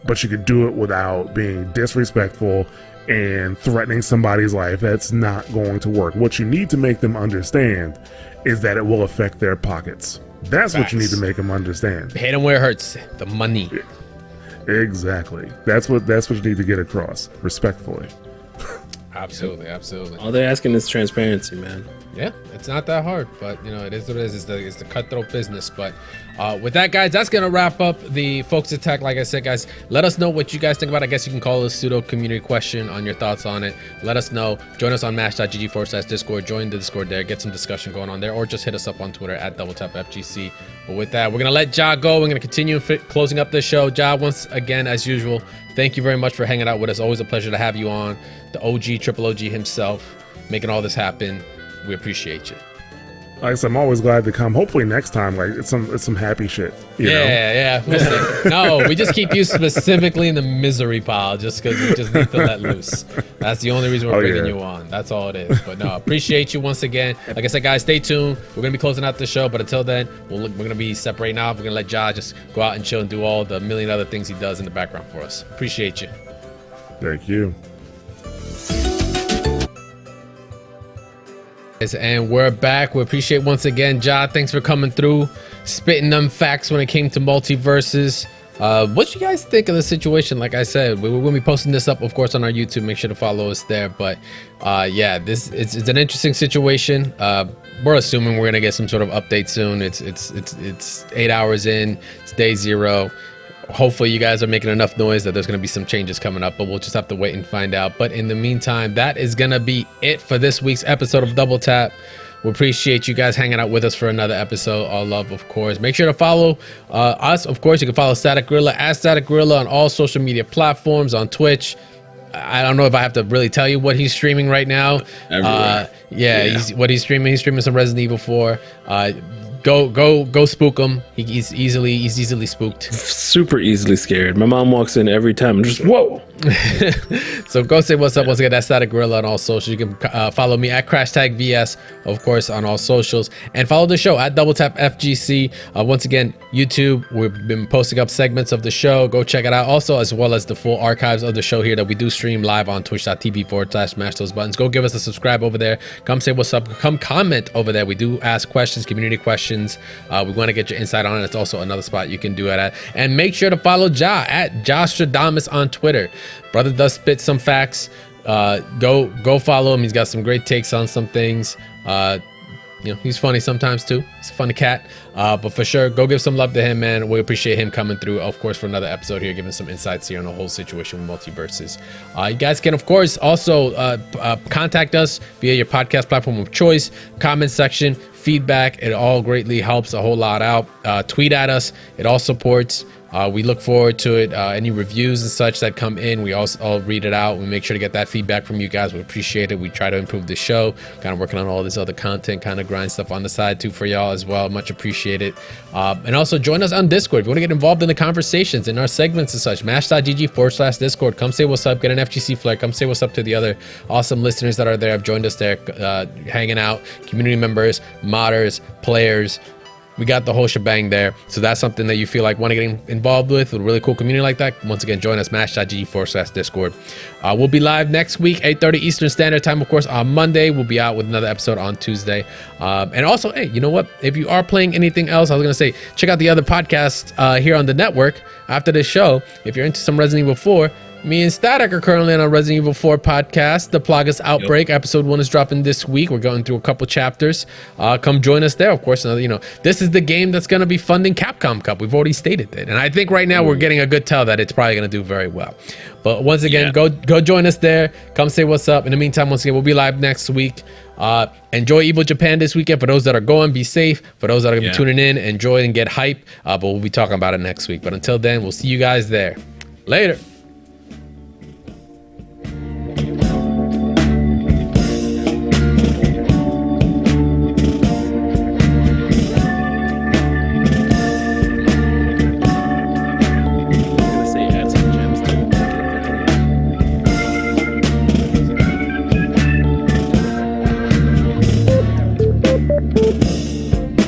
but you can do it without being disrespectful and threatening somebody's life. That's not going to work. What you need to make them understand is that it will affect their pockets. That's Facts. What you need to make them understand. Hit them where it hurts. The money. Exactly. That's what you need to get across, respectfully. Absolutely. All they're asking is transparency, man. Yeah, it's not that hard, but you know, it is what it is. It's the cutthroat business. But with that, guys, that's gonna wrap up the Focus Attack. Like I said, guys, let us know what you guys think about it. I guess you can call it a pseudo community question on your thoughts on it. Let us know. Join us on mash.gg/Discord. Join the Discord there. Get some discussion going on there, or just hit us up on Twitter at DoubleTapFGC. But with that, we're gonna let Ja go. We're gonna continue closing up the show. Ja, once again, as usual, thank you very much for hanging out with us. Always a pleasure to have you on. The OG, triple OG himself, making all this happen. We appreciate you. Like I said, I'm always glad to come. Hopefully next time, like it's some happy shit. You know? Yeah. We'll see. No, we just keep you specifically in the misery pile just because we just need to let loose. That's the only reason we're bringing you on. That's all it is. But no, appreciate you once again. Like I said, guys, stay tuned. We're gonna be closing out the show, but until then, we're gonna be separating off. We're gonna let Ja just go out and chill and do all the million other things he does in the background for us. Appreciate you. Thank you. And we're back. We appreciate once again, Ja. Thanks for coming through, spitting them facts when it came to Multiversus. What you guys think of the situation? Like I said, we're going to be posting this up, of course, on our YouTube. Make sure to follow us there. But yeah, it's an interesting situation. We're assuming we're going to get some sort of update soon. It's 8 hours in. It's day 0. Hopefully you guys are making enough noise that there's going to be some changes coming up, but we'll just have to wait and find out. But in the meantime, that is going to be it for this week's episode of Double Tap. We appreciate you guys hanging out with us for another episode. All love, of course. Make sure to follow us. Of course, you can follow Static Gorilla at Static Gorilla on all social media platforms, on Twitch. I don't know if I have to really tell you what he's streaming right now. What he's streaming. He's streaming some Resident Evil 4. Go spook him. He's easily spooked. Super easily scared. My mom walks in every time and just whoa. So go say what's up. Once again, that's Static Gorilla on all socials. You can follow me at #VS, of course, on all socials, and follow the show at DoubleTapFGC. Once again, YouTube. We've been posting up segments of the show. Go check it out. Also, as well as the full archives of the show here that we do stream live on Twitch.tv/smash those buttons. Go give us a subscribe over there. Come say what's up. Come comment over there. We do ask questions, community questions. We want to get your insight on it. It's also another spot you can do it at. And make sure to follow Ja at Jostradamus on Twitter. Brother does spit some facts. Go follow him. He's got some great takes on some things. You know, he's funny sometimes too. He's a funny cat. But for sure, go give some love to him, man. We appreciate him coming through, of course, for another episode here, giving some insights here on the whole situation with Multiversus. You guys can, of course, also contact us via your podcast platform of choice, comment section, feedback. It all greatly helps a whole lot out. Tweet at us. It all supports. We look forward to it. Any reviews and such that come in, we all read it out. We make sure to get that feedback from you guys. We appreciate it. We try to improve the show. Kind of working on all this other content, kind of grind stuff on the side too for y'all as well. Much appreciated. And also join us on Discord if you want to get involved in the conversations in our segments and such. Mash.gg/Discord. Come say what's up. Get an FGC flair. Come say what's up to the other awesome listeners that are there. Have joined us there, hanging out. Community members, modders, players. We got the whole shebang there. So that's something that you feel like want to get involved with a really cool community like that. Once again, join us, mash.gg/Discord. We'll be live next week, 8:30 Eastern Standard Time, of course, on Monday. We'll be out with another episode on Tuesday. And also, hey, you know what? If you are playing anything else, I was going to say, check out the other podcasts here on the network after this show. If you're into some Resident Evil 4, me and Static are currently on a Resident Evil 4 podcast. The Plagas Outbreak. Episode 1 is dropping this week. We're going through a couple chapters. Come join us there, of course. You know, this is the game that's going to be funding Capcom Cup. We've already stated that. And I think right now we're getting a good tell that it's probably going to do very well. But once again, go join us there. Come say what's up. In the meantime, once again, we'll be live next week. Enjoy EVO Japan this weekend. For those that are going, be safe. For those that are going to be tuning in, enjoy and get hype. But we'll be talking about it next week. But until then, we'll see you guys there. Later.